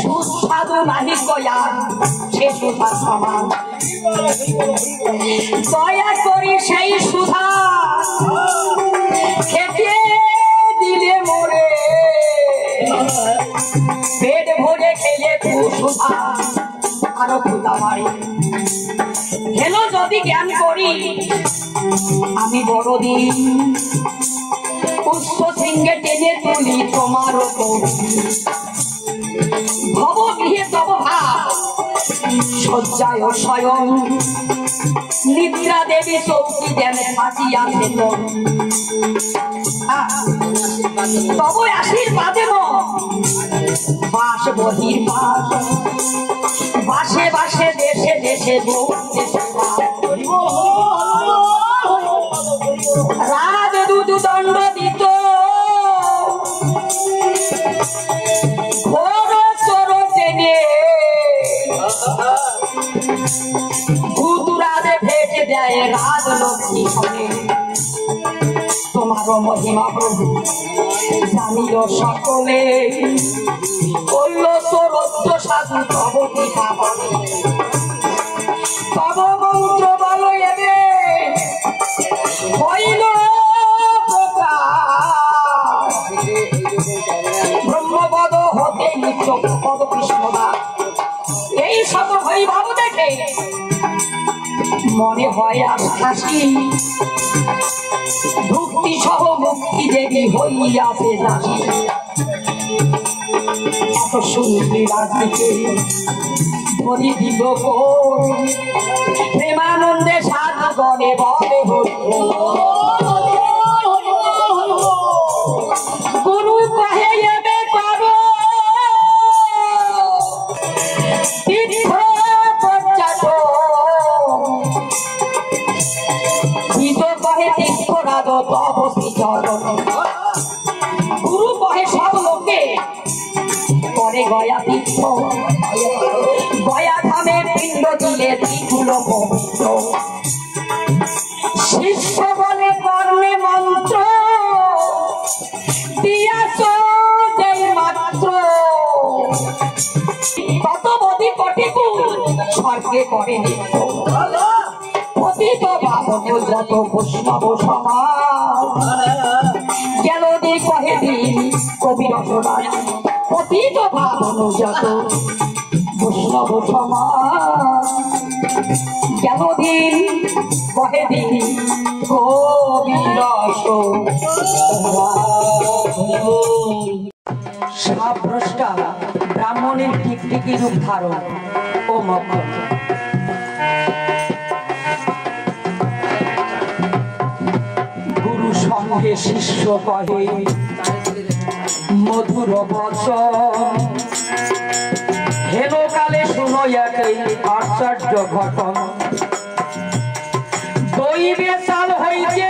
সুস্বাদু নাহি গয়া সে সুধা সমান দয়া করি সেই সুধা খেতে দিলে মোরে পেট ভরে খেলে তু সুধা আরো ক্ষুধা মারে হেলো যদি জ্ঞান করি আমি বড়দিন পুষ্প সিংহে টেনে তুলি তোমার ভব গৃহে তব ভাব শয্যায় স্বয়ং নিদ্রা দেবী চৌকি দেন থাকিয়াছে তব আশীর্বাদে বাস বহির পাশ বাসে বাসে দেশে দেশে রাজ দুধ দণ্ড দিত ঘোর চরণ টেনে ভূতুরাজে ভেটে দেয় রাজলক্ষ্মী হবে তোমার মহিমা প্রভু জানিল সকলে করল সরত্ব সাধু তব পিতা বলে তব মন্ত্র বলো এবে হইল ব্রহ্মপদ হতে নিত্য পদ কৃষ্ণদাস এই সব বৈভব দেখে মনে হয় আশাসী ভক্তি সহ মুক্তি দেবী হইয়াছে দাসী এত সুন্দরী রাজনীতি ধরি দিল প্রেমানন্দে সাধু গণে বলে গুরু কহে এবে করো তীর্থ কহে তীর্থরাজ তব শ্রীচরণ গুরু কহে সব লোকে করে গয়া তীর্থ গয়া ধামে পিণ্ড দিলে দ্বিগুণ পবিত্র শিষ্য বলে কর্মে মন্ত্র দিয়াছ যেই মাত্র স্বর্গে করেনি পতিত বাবনে যত বৈষ্ণব সমাজ গেল দিন কহে দিন কবি রচনা পতিত বাবন যত বৈষ্ণব সমাজ গেল দিন কহে দিন কবি রচনা। সাপ্রষ্টা ব্রাহ্মণের টিকটিকি রূপ ধারণ ও মক্ষ গুরু সঙ্গে শিষ্য কহে মধুর বচন হেন কালে শুনো একই আশ্চর্য ঘটন দৈবে চাল হইতে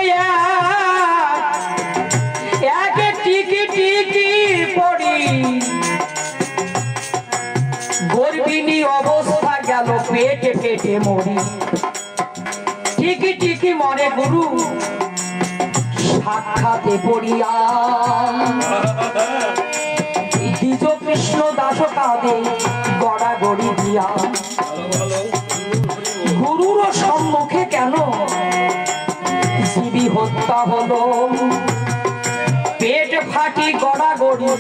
এক টিকি টিকি পড়ি গর্ভিণী অবস্থা গেল পেটে পেটে মরি টিকি টিকি মনে গুরু সাক্ষাতে পড়িয়া দ্বিজ কৃষ্ণ দাস কাঁদে গড়াগড়ি দিয়া গুরুর সম্মুখে কেন জীবী হত্যা হলো পেট ফাটি গড়াগড়ি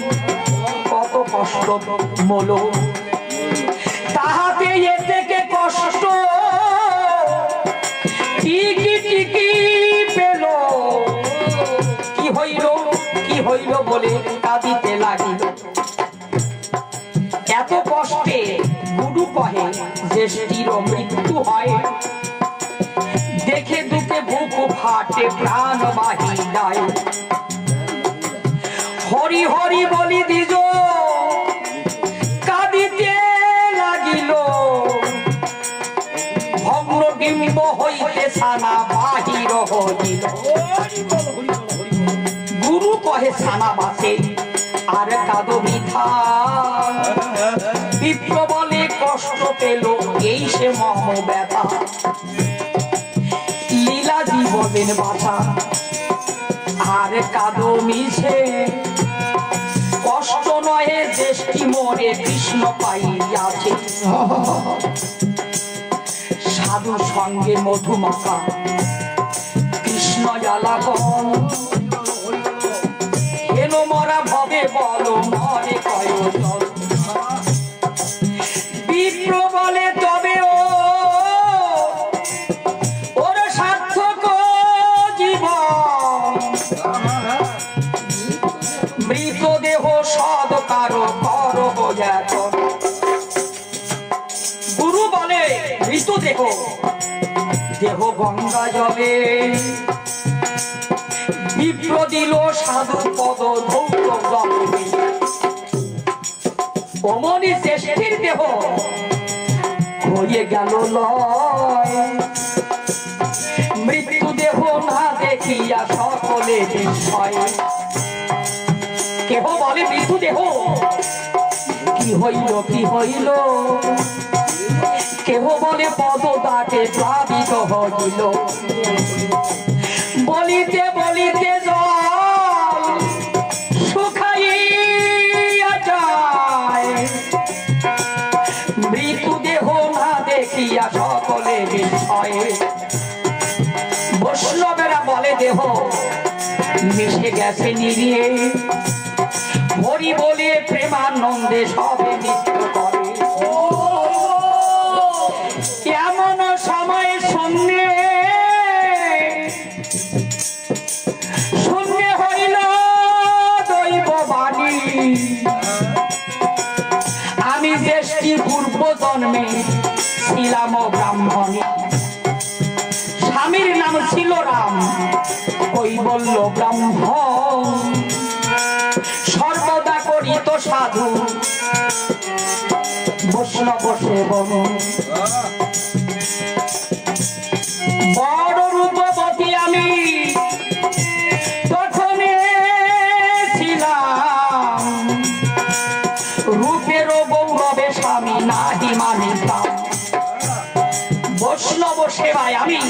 কত কষ্ট মলো তাহাতে এ থেকে কষ্ট টিকি টিকি পেল কি হইল বলে কাঁদিতে লাগিল এত কষ্টে গুরু কহে জ্যেষ্ঠির মৃত্যু হয় দেখে দুঃখে বুক ফাটে প্রাণ বাহিনায় হরি হরি বলি দিজ কাঁদিতে লাগিল ভগ্ন ডিম্ব হইতে ছানা বাহির হইল গুরু কহে ছানা বাসে আর কাঁদো মিথা বিপ্র বলে কষ্ট পেল এই সে মহ ব্যথা লীলা জীবনের বাছা আর কাঁদো মিছে কষ্ট নহে জ্যেষ্ঠী মোরে কৃষ্ণ পাইয়াছে সাধু সঙ্গে মধুমাখা কৃষ্ণ জ্বালাবন হেন মরা ভবে বল মরে কয় বিপ্র বলে তবে ওর সার্থক জীবন মৃতদেহ সদ কারো কর গুরু বলে মৃতদেহ দেহ গঙ্গা জলে বিপ্র দিল সাধু পদ ধৌত অমনি জ্যেষ্ঠীর দেহ হয়ে গেল লয় মৃত্যু দেহ না দেখিয়া সকলে বিস্ময় কেহ বলে মৃত্যু দেহ কি হইল কেহ বলে পদদাকে প্লাবিত হইল বলিতে বলিতে জল শুকাইয়া যায় মৃত্যুদেহ না দেখিয়া সকলে বিস্ময় বৈষ্ণবেরা বলে দেহ মিশে গেছে নিরিয়ে হরি বলে প্রেমানন্দে সবে নৃত্য করে এমন সময় শূন্য হইল দৈব বাণী আমি জ্যেষ্ঠী পূর্ব জন্মে ছিলাম ব্রাহ্মণ স্বামীর নাম ছিল রাম ওই বলল ব্রাহ্মণ সর্বদা করিত সাধু বৈষ্ণব সেবন বড় রূপবতী আমি তখনে ছিলাম রূপের গৌরবে স্বামী নাহি মানিতাম বৈষ্ণব সেবায় আমি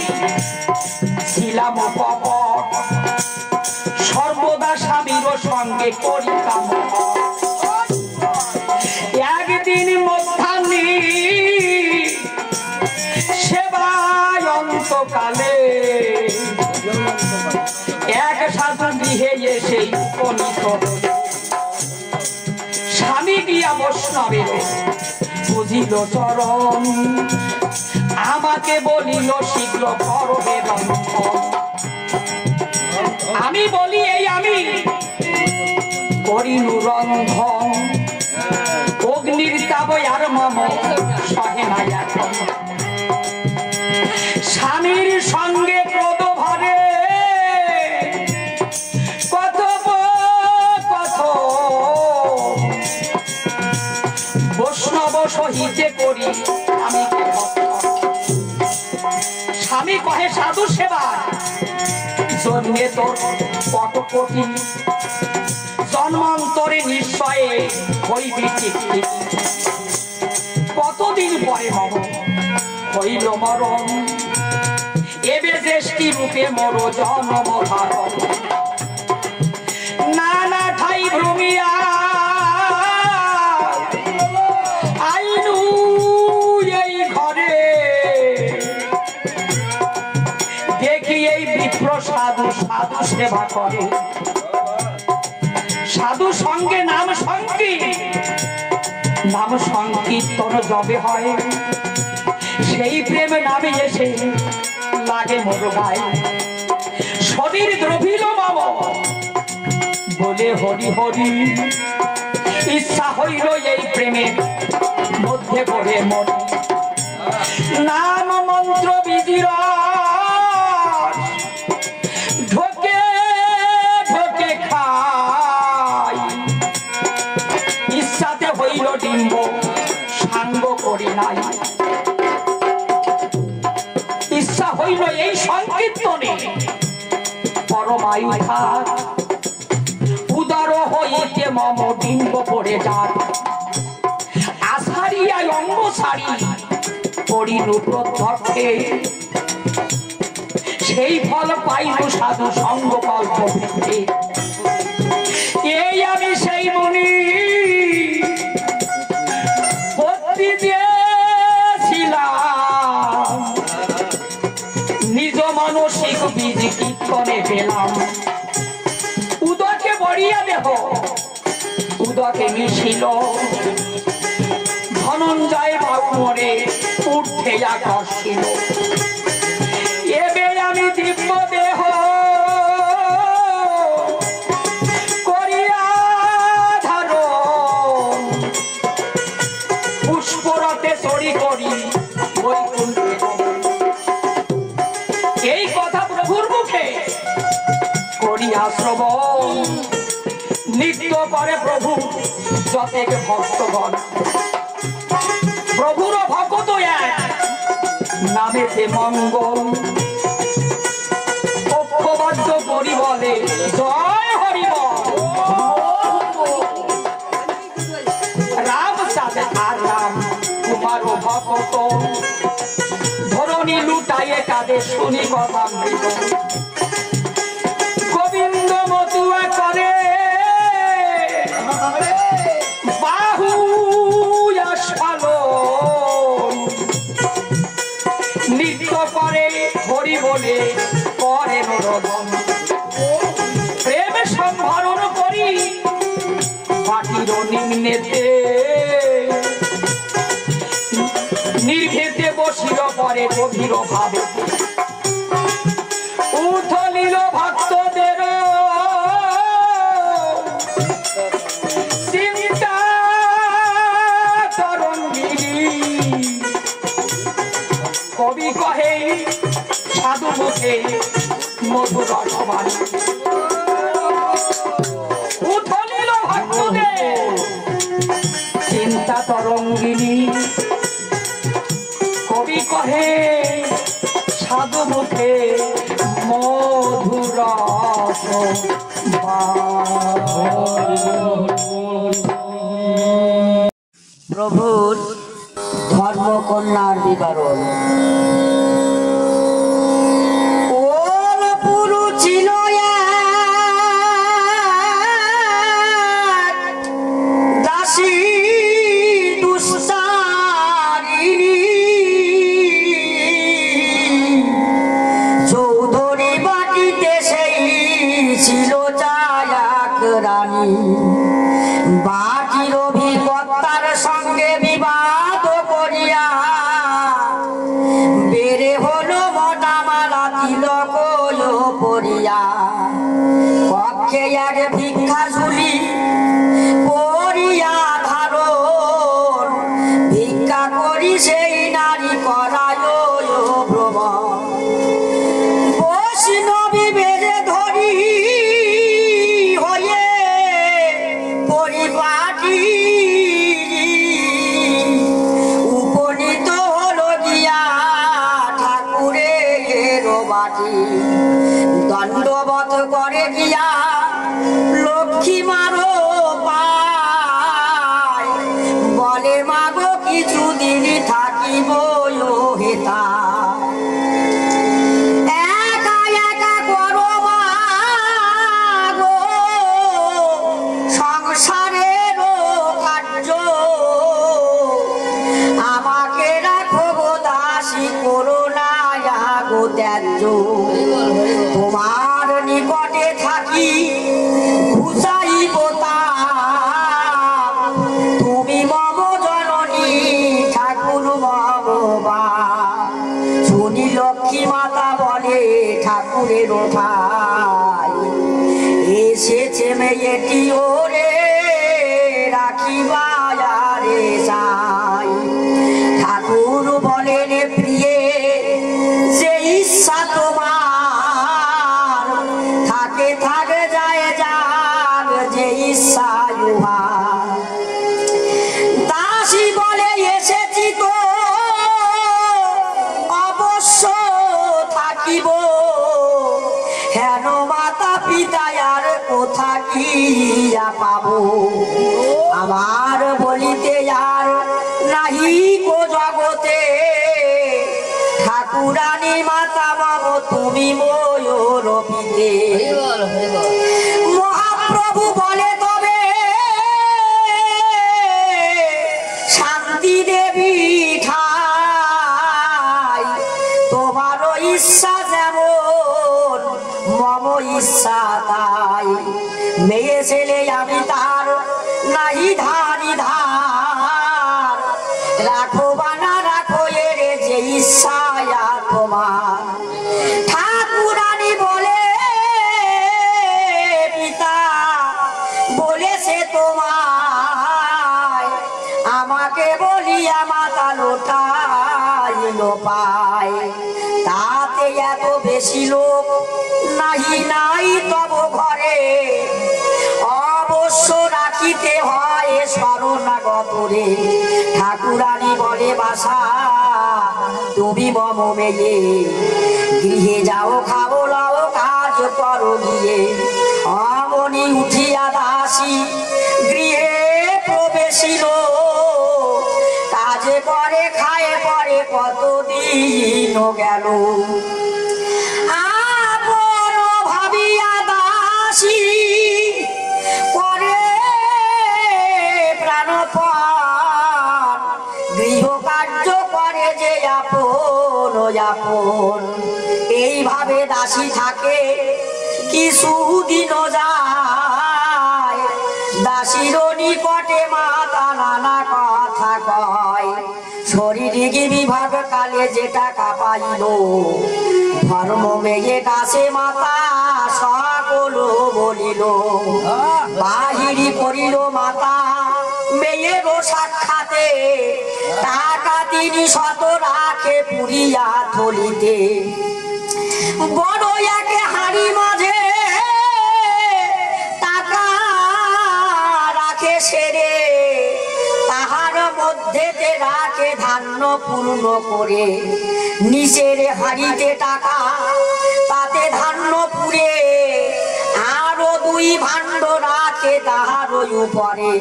ছিলাম কপট সর্বদা স্বামীর সঙ্গে করিতাম একদিন মধ্যাহ্নে কালে এক সাধু গৃহে এসে উপনীত হল। স্বামী গিয়া বৈষ্ণবের বুঝিল চরণ, আমাকে বলিল শীঘ্র করবে রন্ধন। আমি বলি এই আমি করিনু রন্ধন, অগ্নির তাপ আর মম সহে না এখন। স্বামীর সঙ্গে ক্রোধ ভরে কত কত বৈষ্ণব সহিতে করি আমি। স্বামী কহে সাধু সেবা জন্মে তোর কত কোটি, জন্মান্তরে নিশ্চয়ে হইবি ঠিক। কতদিন পরে মম হইল মরণ, এবে জ্যেষ্ঠী রূপে মর জন্ম ধারণ। নানা ঠাই ভ্রমিয়া আইনু এই ঘরে, দেখি এই বিপ্র সাধু সাধু সেবা করে। সাধু সঙ্গে নাম সংকীর্তন যবে হয়, সেই প্রেম নামে এসে লাগে মোর গায়ে। শরীর দ্রবিল মম বলে হরি হরি, ইচ্ছা হইল এই প্রেমের মধ্যে পড়ে মন। নাম মন্ত্র বিজির ঢোকে ঢোকে খাই, ইচ্ছাতে হইল ডিম্ব সাঙ্গ করি নাই। ইচ্ছা হইল এই সংকীর্তনে পরমায়ু থাক, উদার হইতে মম ডিম্ব পড়ে যাক। আষাঢ়িয়ায় অঙ্গ ছাড়ি পড়িনু প্রত্যক্ষে, সেই ফল পাইনু সাধু সঙ্গ কল্প বৃদ্ধে। এই আমি সেই মুনি ভক্তি দিয়েছিলাম, নিজ মানসিক বীজ কীর্তনে পেলাম। উদকে বড়িয়া দেহ উদকে মিশিল, ধনঞ্জয় বাবু মরে উঠে আকর্ষিল। এবে আমি দিব্য দেহ করিয়া ধারণ, পুষ্পরতে চড়ি করি বৈকুণ্ঠে। এই কথা প্রভুর মুখে করিয়া শ্রবণ, নিত্য করে প্রভু যতেক ভক্তগণ। প্রভুর ভক্ত এক নামেতে মঙ্গল, ঐক্যবদ্ধ করি বলে জয় হরি বল। রাম সাথে আর রাম কুমার ভক্ত, ধরণী লুটাইয়ে কাঁদে শুনি কথা মৃত। গোবিন্দ মতুয়া করে বাহু নৃত্য করে হরি বলে করে নরদম। প্রেম সম্ভরণ করি মাটির নিম্নেতে, নির্ঘেতে বসিল পরে গভীর ভাবে। উথলিল ভক্তদের চিন্তা তরঙ্গিনী, কবি কহে সাধু মুখে মধুর সমান। উথলিল ভক্তদের চিন্তা তরঙ্গিনী, কবি কহে সাধু মুখে মধুর প্রভুর ধর্মকন্যার বিবরণ। ওর পুরু ছিল এক দাসী দুস্তারিণী, মুখে এক ভিক্ষা ঝুলি করিয়া ধারণ ভিক্ষা করি সেই নারী করায় ভ্রমণ বৈষ্ণবী বেড়ে ধরি হয়ে পরিপাটি উপনীত হলো গিয়া ঠাকুরের বাটি দণ্ডবত করে গিয়া লক্ষ্মী মারো পায় বলে মাগো কিছুদিন থাকিব হেতা একা একা করো মাগো সংসারের কার্য আমাকে রাখো গো দাসী করো না গো ত্যায্য তোমার নিকটে থাকি ঘুষাইব তাপ তুমি মম জননী ঠাকুর মম বা শুনি লক্ষ্মী মাতা বলে ঠাকুরের ভাই এসেছে মেয়েটি ওরে রাখিবা রে যাই ঠাকুর বলেন প্রিয়ে যে ইচ্ছা তোমার থাকে থাকে যায় যাক যে ইচ্ছা উহার দাসী বলে এসেছি তো অবশ্য থাকিব হেন মাতা পিতা আর কোথা গিয়া পাবো আমার বলিতে আর নাহি কো জগতে ঠাকুরানী মাতা বাবু তুমি ময়ূর পিতে মহাপ্রভু বলে তবে শান্তি দেবী ঠাই তোমার ইচ্ছা যেমন মম ইচ্ছা তাই মেয়ে ছেলে আমি তার নাহি ধারি ধার রাখো বানা রাখো এর যে ইচ্ছা তোমার ঠাকুরানী বলে পিতা বলেছে তোমায় আমাকে বলিয়া মাতা লোটাইল পায় তাতে এত বেশি লোক নাহি নাই তব ঘরে অবশ্য রাখিতে হয় শরণাগত রে ঠাকুরানী বলে বাসা তুমি মম মেয়ে গৃহে যাও খাও লাও কাজ করো গিয়ে অমনি উঠিয়া দাসী গৃহে প্রবেশিল কাজে করে খায় পরে কতদিন গেল আপন ভাবিয়া দাসী করে প্রাণপণ গৃহ কার্য করে যে আপন আপন এইভাবে দাসী থাকে কিছুদিন যায় দাসীর নিকটে মাতা নানা কথা কয় শরীরিক বিভাগ কালে যেটা কাঁপাইল ধর্ম মেয়ে কাছে মাতা সকল বলিল বাহিরি করিল মাতা মেয়েরও সাক্ষাতে টাকা তিনি শত রাখে পুরিয়া থলিতে বড় একে হাড়ি মাঝে টাকা রাখে সেরে তাহার মধ্যে রাখে ধান্য পূর্ণ করে নিচের হাড়িতে টাকা তাতে ধান্য পুরে আরো দুই ভাণ্ড রাখে তাহার উপরে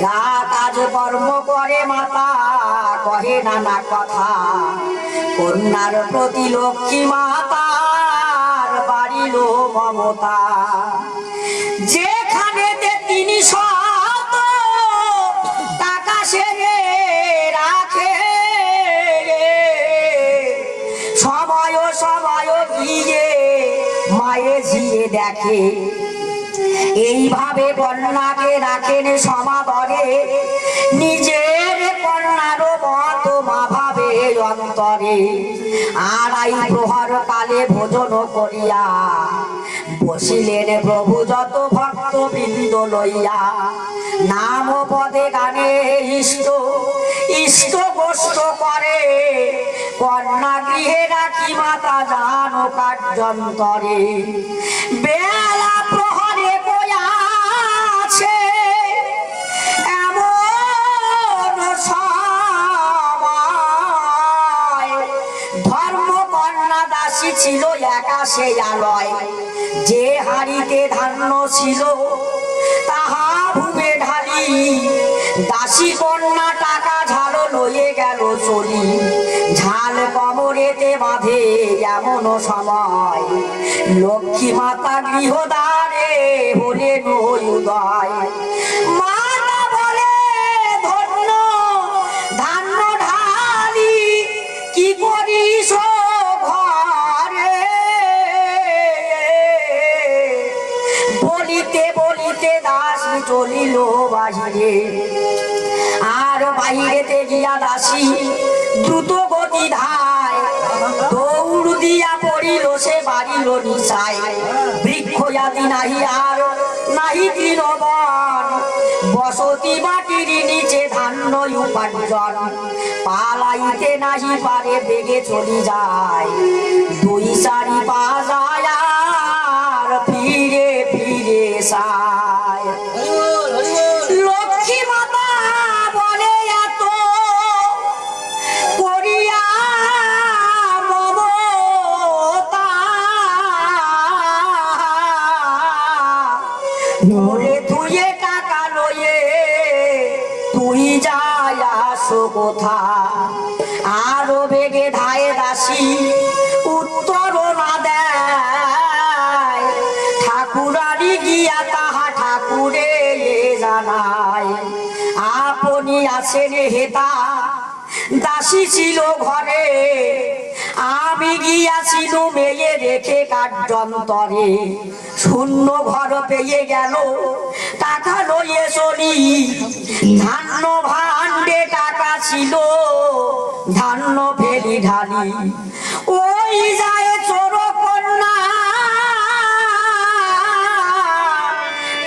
রাত আজ কর্ম করে মাতা কহে নানা কথা কন্যার প্রতি লক্ষ্মী মাতার বাড়িল মমতা যেখানেতে তিনি শত টাকা সেরে রাখে সময় সময় গিয়ে মায়ে ঝিয়ে দেখে এইভাবে কন্যাকে রাখেন সমাদরে নিজের কন্যারও মত মা ভাবে অন্তরে আড়াই প্রহর কালে ভোজন করিয়া বসিলেন প্রভু যত ভক্ত বৃন্দ লইয়া, নাম পদে গানে ইষ্ট ইষ্ট গোষ্ঠ করে, কন্যা গৃহে রাখি মাতা জানো কার্যন্তরে। বেলা প্রহরে কয়াছে এমন সময়, ধর্ম কন্যা দাসী ছিল একা সে আলয়, যে হাড়িতে ধান্য ছিল তাহা ভুবে ঢালি, দাসী কন্যা টাকা ঝাল লয়ে গেল চলি, ঝাল কমরেতে বাঁধে এমন সময়, লক্ষ্মী মাতা গৃহদ্বারে হলেন উদয়। মাতা বলে ধন্য ধান্য ঢালি, কি করিস ঘরে? বলিতে বলিতে দাস চলিল বাহিরে, আর বাহিরেতে গিয়া দাসী দ্রুত গতি ধায়, দৌড় দিয়া পড়িল সে বাড়িল নিশায়। বৃক্ষ আদি নাহি আর নাহি তৃণবন, বসতি মাটির নিচে ধান্য উপার্জন, পালাইতে নাহি পারে বেগে চলি যায়, দুই চারি পা যায় আর ফিরে ফিরে সায়। লক্ষ্মী মাতা বলে এত করিয়া মমতা, ঘরে ধুয়ে টাকা লয়ে তুই যাই আসো কোথা? আরো বেগে ধায়ে দাসী উত্তর না দেয়, ঠাকুরারি গিয়া তাহা ঠাকুরে জানায়, আপনি আছেন হেতা দাসী ছিল ঘরে, আমি গিয়াছিল মেয়ে রেখে কার্যন্তরে, শূন্য ঘর পেয়ে গেল টাকা লয়ে চলি, ধান্য ভাণ্ডে টাকা ছিল ধান্য ফেলি ঢালি, ওই যায় চোর কন্যা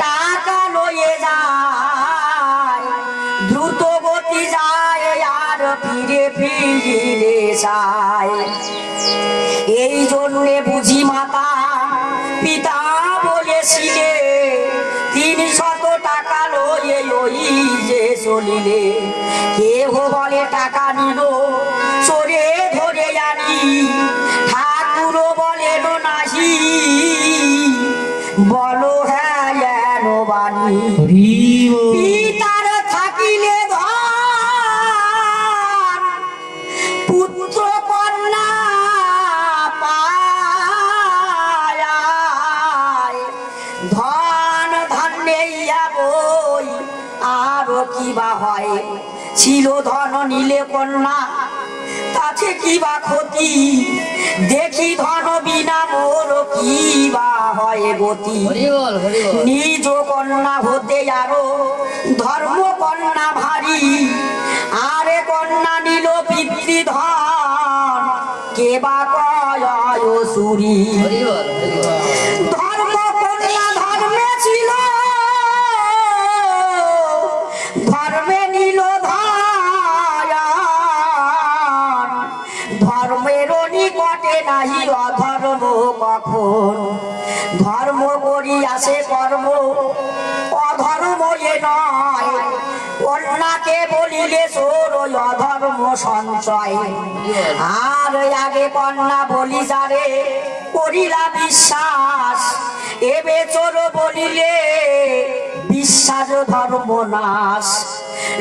টাকা লয়ে যায়, দ্রুত গতি যায় আর ফিরে ফিরে যায়। এই জন্যে বুঝি মাতা পিতা বলেছিলে, 300 টাকা লয়ে ওই যে চলিলে, কেহ বলে টাকা নিল চোরে ধরে আনি, ঠাকুর বলেন নাহি বলো হ্যাঁ যেন বাণী। পিতার থাকিলে ধন পুত্র কন্যা পায়, ধন ধান্যে বই আরো কিবা হয়, ছিল ধন নিলে কন্যা তাতে কিবা ক্ষতি, দেখি ধন বিনা মোর কিবা হয় গতি। নিজ কন্যা হতে আরো ধর্ম কন্যা ভারী, আরে কন্যা নিল পিতৃধন কেবা কয় সুরি। ধর্ম কন্যা ধর্মে ছিল, ধর্মে নিল ধন, ধর্মের নিকটে নাহি অধর্ম কখন, ধর্ম করি আসে কর্ম অধর্ম এ নয়, কন্যাকে বলিলে সোর অধর্ম সঞ্চয়। আর আগে কন্যা বলি যারে করিলা বিশ্বাস, এবে চোর বলিলে বিশ্বাস ধর্ম নাশ।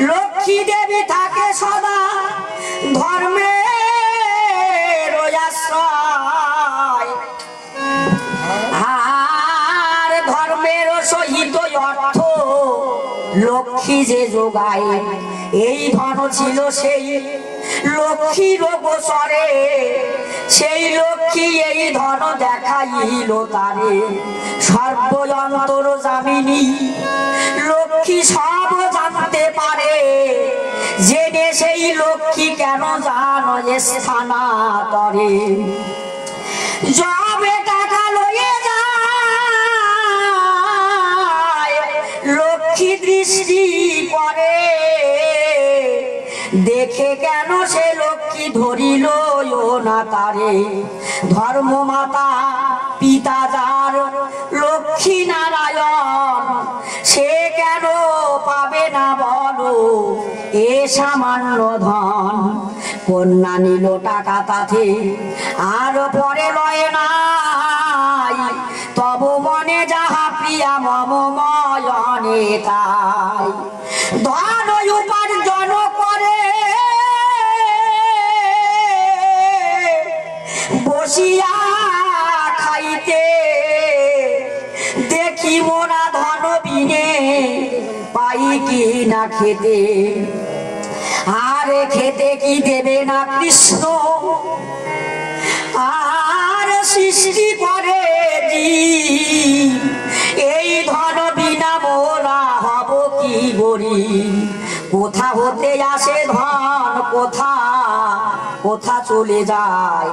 লক্ষ্মী দেবী থাকে সদা ধর্মের আশ্রয়, আর ধর্মের সহিত অর্থ লক্ষ্মী যে যোগায়। এই ধন ছিল সেই লক্ষ্মীর গোচরে, সেই লক্ষ্মী এই ধন দেখাইল তারে। সর্বযন্তর জামিনী লক্ষ্মী সব জানতে পারে, জেনে সেই লক্ষ্মী কেন জানো স্থানান্তরে। যবে টাকা লয়ে যায় সৃষ্টি করে দেখে কেন সে লক্ষ্মী ধরিল না তারে ধর্ম মাতা পিতা যার লক্ষ্মী নারায়ণ সে কেন পাবে না বলো এ সামান্য ধন কন্যা নিল টাকা তাতে আর পরে লয় নাই তব মনে যাহা প্রিয়া মম ময়নে তাই ধন উপার্জন করে বসিয়া খাইতে দেখি মোরা ধন বিনে পাই কি না খেতে আরে খেতে কি দেবে না কৃষ্ণ আর সৃষ্টি করে এই ধন বিনা মোরা হব কি গরিব কোথা হতে আসে ধন কোথা কোথা চলে যায়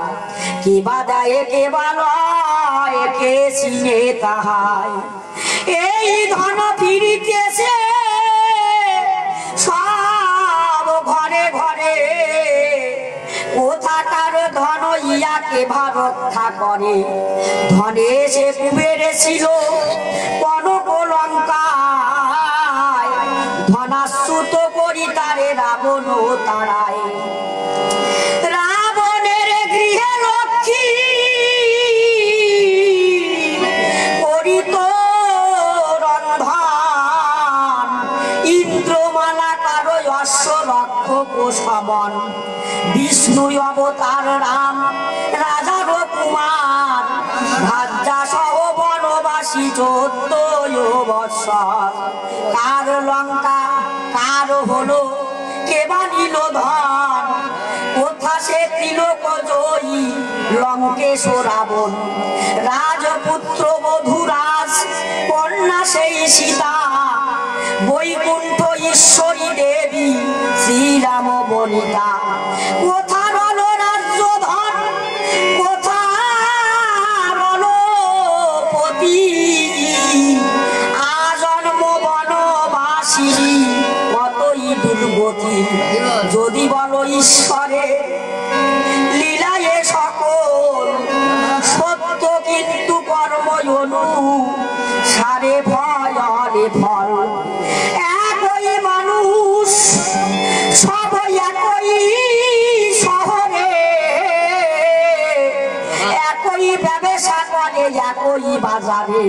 কে বা দেয় কে বা লয় কে চিনে তাহাই এই ধন ফিরিতেছে সব ঘরে ঘরে কোথাকার ধন ইয়াকে রক্ষা করে ধনে সে কুবের ছিল কনক লঙ্কায় ধনাশ্রুত করি তারে রাবণ তারায় রাবণের গৃহে লক্ষ্মী করিত রন্ধন ইন্দ্রমালা কারো অশ্ব রক্ষক শবন বিষ্ণু অবতার রাম রাজার কুমার রাজা সহ বনবাসী 14 বৎসর কার লঙ্কা কার হলো কে বানিল ধন কোথা সে ত্রিলোক জয়ী লঙ্কেশ রাবণ রাজপুত্র মধুরাজ কন্যা সেই সীতা বৈকুণ্ঠ ঈশ্বরী দেবী শ্রীরাম বনিতা কোথা রল রাজ্য ধন কোথা রল পতি আজন্ম বনবাসী কতই দুর্গতি যদি বলো ঈশ্বরে লীলায়ে সকল সত্য কিন্তু কর্ম অনু সারে ভয়রে ফল একই মানুষ সব একই শহরে একই ব্যবসা করে একই বাজারে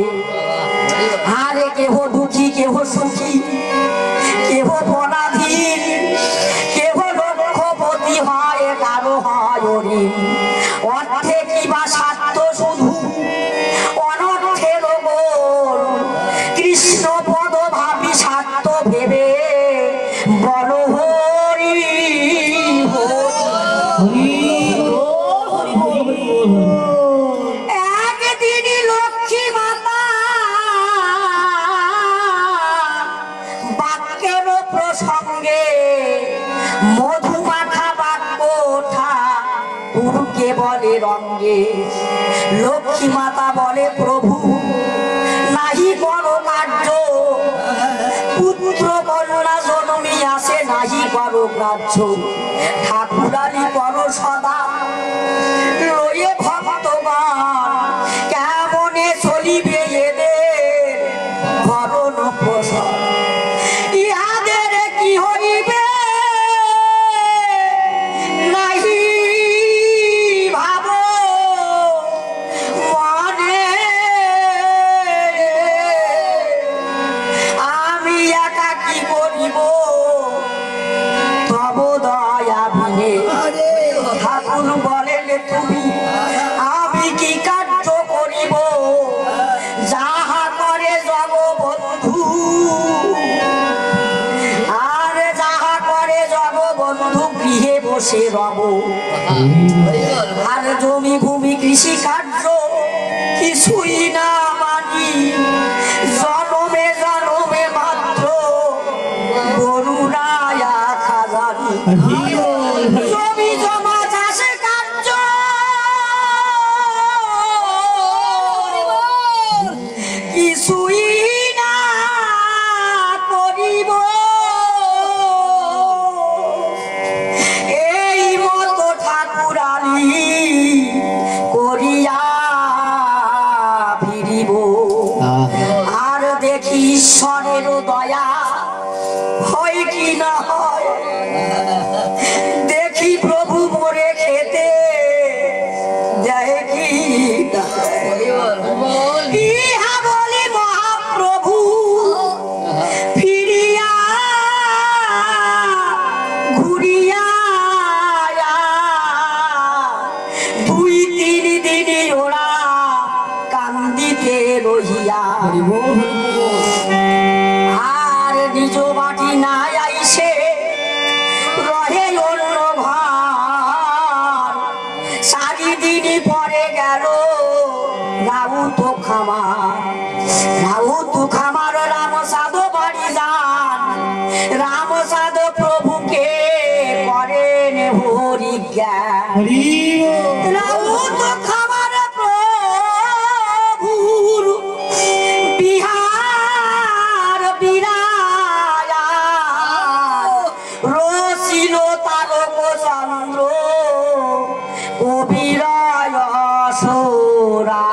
আরে কেহ দুঃখী কেহ সুখী কেহ পরাধীন কেহ লক্ষ্যপতি হয় কারো হয় ঋণ অর্থে কিবা স্বার্থ শুধু অনর্থের গোল কৃষ্ণ পদ ভাবি স্বার্থ ভেবে বল হরি একদিন লক্ষ্মী মাতা বাক্যের প্রসঙ্গে মধুমাখা বাক্য ওঠা গুরুকে বলে রঙ্গে লক্ষ্মী মাতা বলে প্রভু নাহি করো কার্য পুত্র কন্যা জন্মি আসে নাহি করো গ্রাহ্য ঠাকুরালি করো সদা লয়ে ভক্তগণ কেমনে চলিবে এদের ভরণ পোষণ ইহাদের কি হইবে নাহি ভাবো মনে আমি একা কি করিব তব দয়া বিনে ঠাকুর বলেন তুমি আমি কি কার্য করিব যাহা করে জগবন্ধু আর যাহা করে জগবন্ধু গৃহে বসে রব আর জমি ভূমি কৃষি কার্য কিছুই না মানি জনমে জনমে মাত্র গরুরায়া খাজানি জমি জমা চাষে কার্য কিছুই না করি পরিজ্ঞান রাউত খাবার প্রভুর বিহার বিরায়া রসিল তারক চন্দ্র কবিরায় সোরা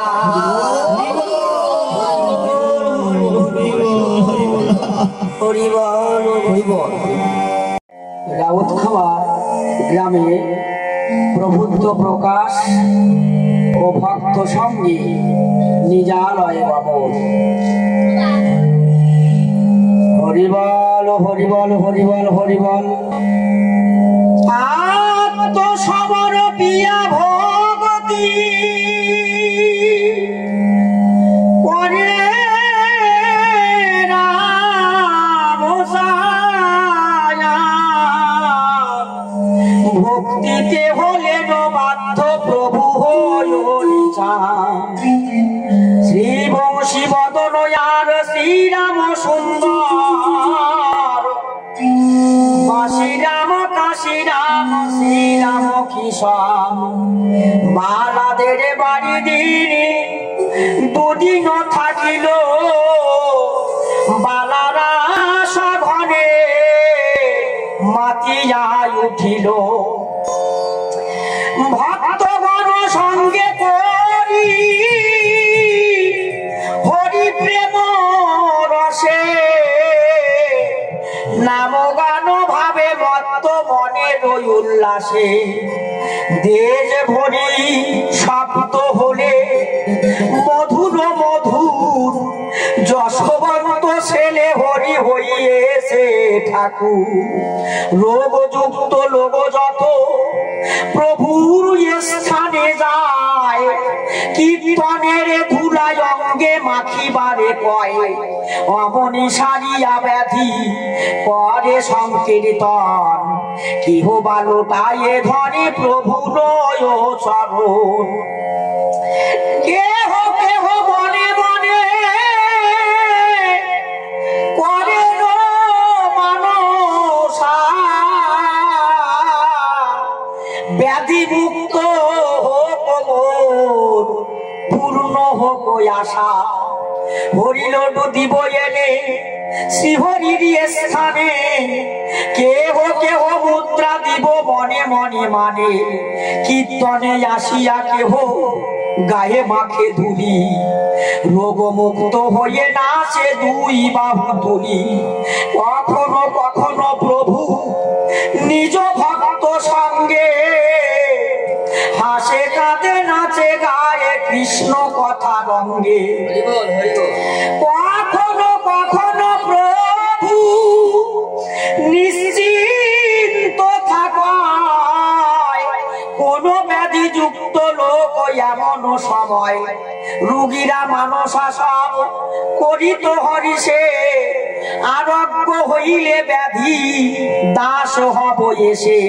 হরিবল হরিবল। রাউতখামার গ্রামে প্রবুদ্ধ প্রকাশ ও ভক্ত সঙ্গে নিজালয় বাবর। হরিবল হরিবল হরিবল হরিবল। আত্মসমর পিয়া ভগতি করে ভক্তিতে হলেন বাধ্য প্রভু হরিচা শ্রী বংশী বদনয়ার শ্রীরাম সুন্দর বাসিরাম কাশিরাম শ্রীরাম কিশোর মালাদের বাড়ি দিনে দুদিন থাকিল বালারা সঘনে মাতিয়ায় উঠিল ভক্তগণ সঙ্গে করি হরি প্রেম রসে নাম গান ভাবে মত্ত মনে রই উল্লাসে দেশ ভরি শব্দ হলে মধুর মধুর যশবন্ত ছেলে হরি হইয়েছে ঠাকুর রোগযুক্ত লোক যত প্রভুর স্থানে যায় কীর্তনের ধুলায় অঙ্গে মাখিবারে কয় অমনি সারিয়া ব্যাধি করে সংকীর্তন কেহ বালোটায় ধরে প্রভু নয় চরণ কেহ কেহ মনে মনে করে মানসা ব্যাধি মুক্ত হোক মোর পূর্ণ হোক আশা হরিলডু দিব এনে শ্রীহরির স্থানে কেহ কেহ মুদ্রা দিব মনে মনে মানে কীর্তনে আসিয়া কেহ গায়ে মাখে ধুলি রোগ মুক্ত হয়ে নাচে দুই বাহু তুলি কখনো কখনো প্রভু নিজ ভক্ত সঙ্গে হাসে কাঁদে নাচে গায়ে কৃষ্ণ কথা রঙ্গে কখনো কখনো প্রভু নিশ্চিন্ত থাকায় কোন ব্যাধি যুক্ত লোক এমন সময় রুগীরা মানসা সব করিত হরিষে আরোগ্য হইলে ব্যাধি দাস হব এসে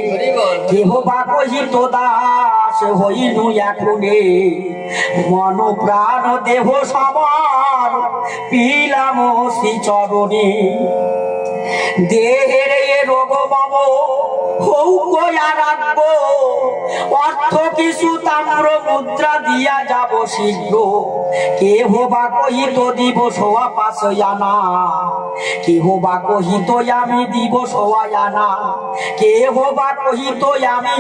কেহ বা কহিত দাস হইনু এখনে মন প্রাণ দেহ সবার পিলাম শ্রী চরণে দেহের এ রোগ মম হৌক আরাগ্য অর্থ কিছু তাম্র মুদ্রা দিয়া যাব শীঘ্র কেহ বা কহিত দিব সোয়া 5 আনা কেহ বা কহিত আমি দিব সোয়া আনা কেহ বা কহিত আমি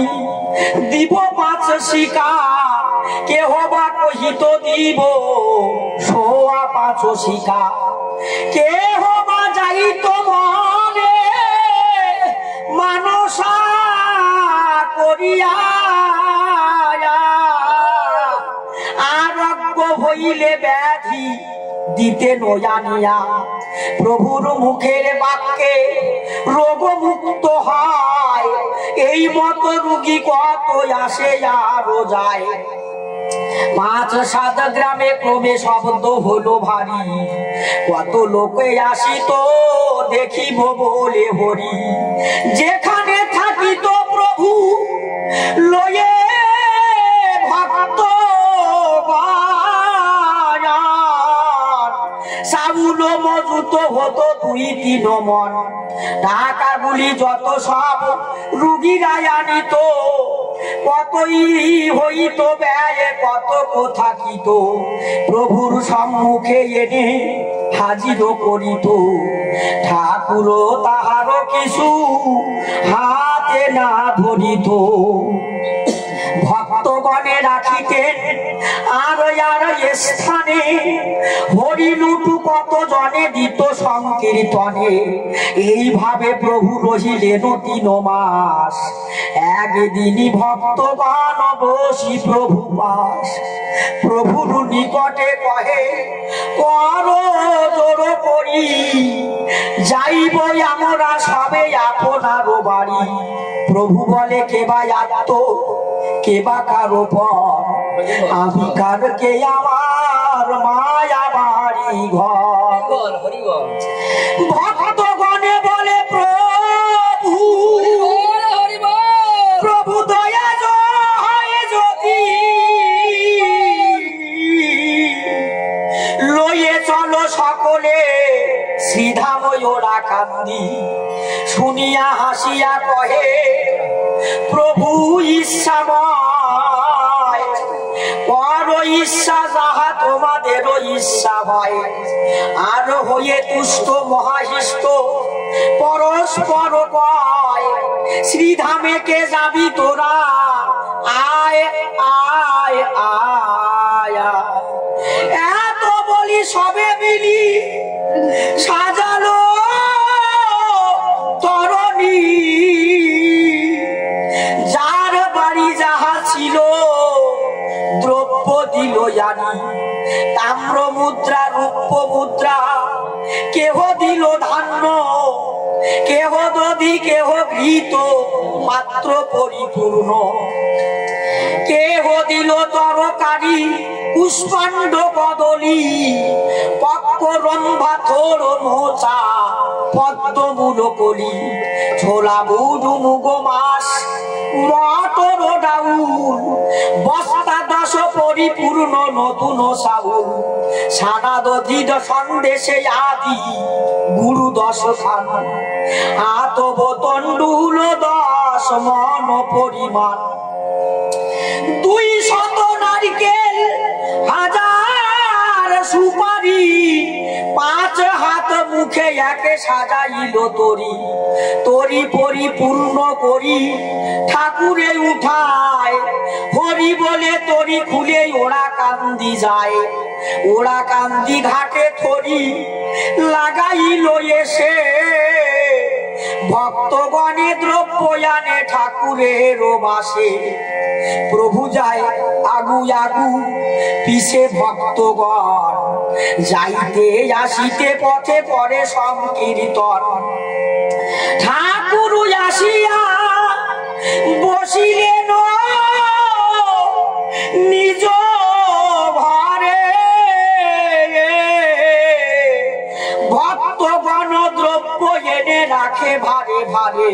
দিব 5 শিকা কেহ বা কহিত দিব সোয়া 5 শিকা কেহ বা যাইত মনে মানসা করিয়া আরোগ্য হইলে ব্যাধি দিতে নয়ানিয়া প্রভুর মুখের বাক্যে রোগ মুক্ত হয় এই মত রোগী কত আসে আরো যায় 5-7 গ্রামে ক্রমে শব্দ হলো ভারী কত লোকে আসিত দেখিব বলে হরি যেখানে থাকিত প্রভু লয়ে ভক্ত সাবুল মজুত হতো 2-3 মন টাকাগুলি যত সব রুগীরা আনিত কতই হইত ব্যয়, কত কথা কিত প্রভুর সম্মুখে এনে হাজির করিত। ঠাকুর তাহারও কিছু হাতে না ধরিত। ভক্তগণে রাখিতেন আর স্থানে, হরিলুটু কত জনে দিত সংকীর্তনে। এইভাবে প্রভু রহিলেন 3 মাস, একদিনই ভক্তগণ বসি প্রভু পাশ। প্রভুর নিকটে কহে কর জোর করি, যাইব আমরা সবে আপনার বাড়ি। প্রভু বলে কেবা আত্ম কেবা কারো পর, আমি কার কে আমার মায়া বাড়ি ঘর। ভক্তগণে বলে প্রভু প্রভু দয়া হয় যদি, লয়ে চলো সকলে শ্রীধাম ওরা কান্দি। শুনিয়া হাসিয়া কহে প্রভু ইচ্ছাময়, পর ইচ্ছা যাহা তোমাদেরও ইচ্ছা হয়। আর হয়ে তুষ্ট মহাহিষ্ট পরস্পর কয়, শ্রীধামে কে যাবি তোরা, আয় আয় আয়। এত বলি সবে মিলি সাজালো তরণী, যার বাড়ি যাহা ছিল দ্রব্য দিল জানি। তাম্র মুদ্রা রূপ্য মুদ্রা কেহ দিল ধান্য, কেহ দধি কেহ ঘৃত মাত্র পরিপূর্ণ। কেহ দিল তরকারি পুষ্পাণ্ড কদলী, পক্ক রম্ভা থোর মোচা পদ্মমূল কলি। ছোলা বুধু মুগ মাস মটর ডাউল, বস্তা 10 পরিপূর্ণ নতুন চাউল। সাদা দধি সন্দেশে আদি গুরু 10 খান, আতব তণ্ডুল 10 মন পরিমাণ। 200 নারকেল 1000 সুপারি, 5 হাত মুখে একে সাজাইল তরি। তরি পরিপূর্ণ করি ঠাকুরে উঠায়, হরি বলে তরি খুলে ওরা কান্দি যায়। ওরা কান্দি ঘাটে থরি লাগাইল এসে, ভক্তগণে দ্রব্য আনে ঠাকুরের বাসে। প্রভু যায় আগু আগু পিছে ভক্তগণ, যাইতে আসিতে পথে পরে সংকীর্তন। ঠাকুর আসিয়া বসিলেন নিজ ঘরে, ভক্তগণ দ্রব্য এনে রাখে ভারে ভারে।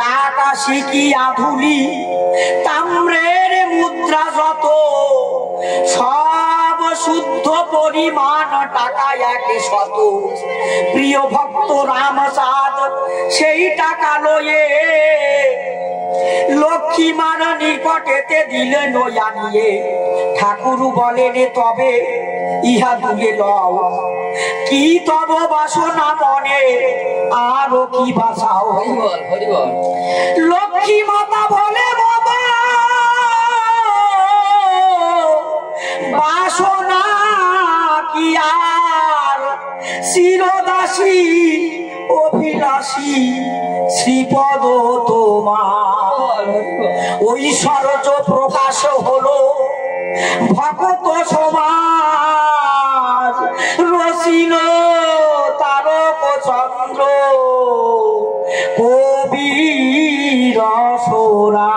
টাকা শিকিয়া ধুলি তাম্রের মুদ্রা যত, সব শুদ্ধ পরিমাণ টাকা 100। প্রিয় ভক্ত রামচাঁদ সেই টাকা লয়ে লক্ষ্মী মার নিকটেতে দিলেন আনিয়ে। ঠাকুর বলেন তবে ইহা তুলে লও, কি তব বাসনা মনে আরো কি বাঁচাও। লক্ষ্মী মাতা বলে বাবা বাসনা কি আর, চিরদাসী অভিলাষী শ্রীপদ তোমার। ঐশ্বর্য প্রকাশ হলো ভক্ত সমাজ, রসিল তারক চন্দ্র কবি রসরা।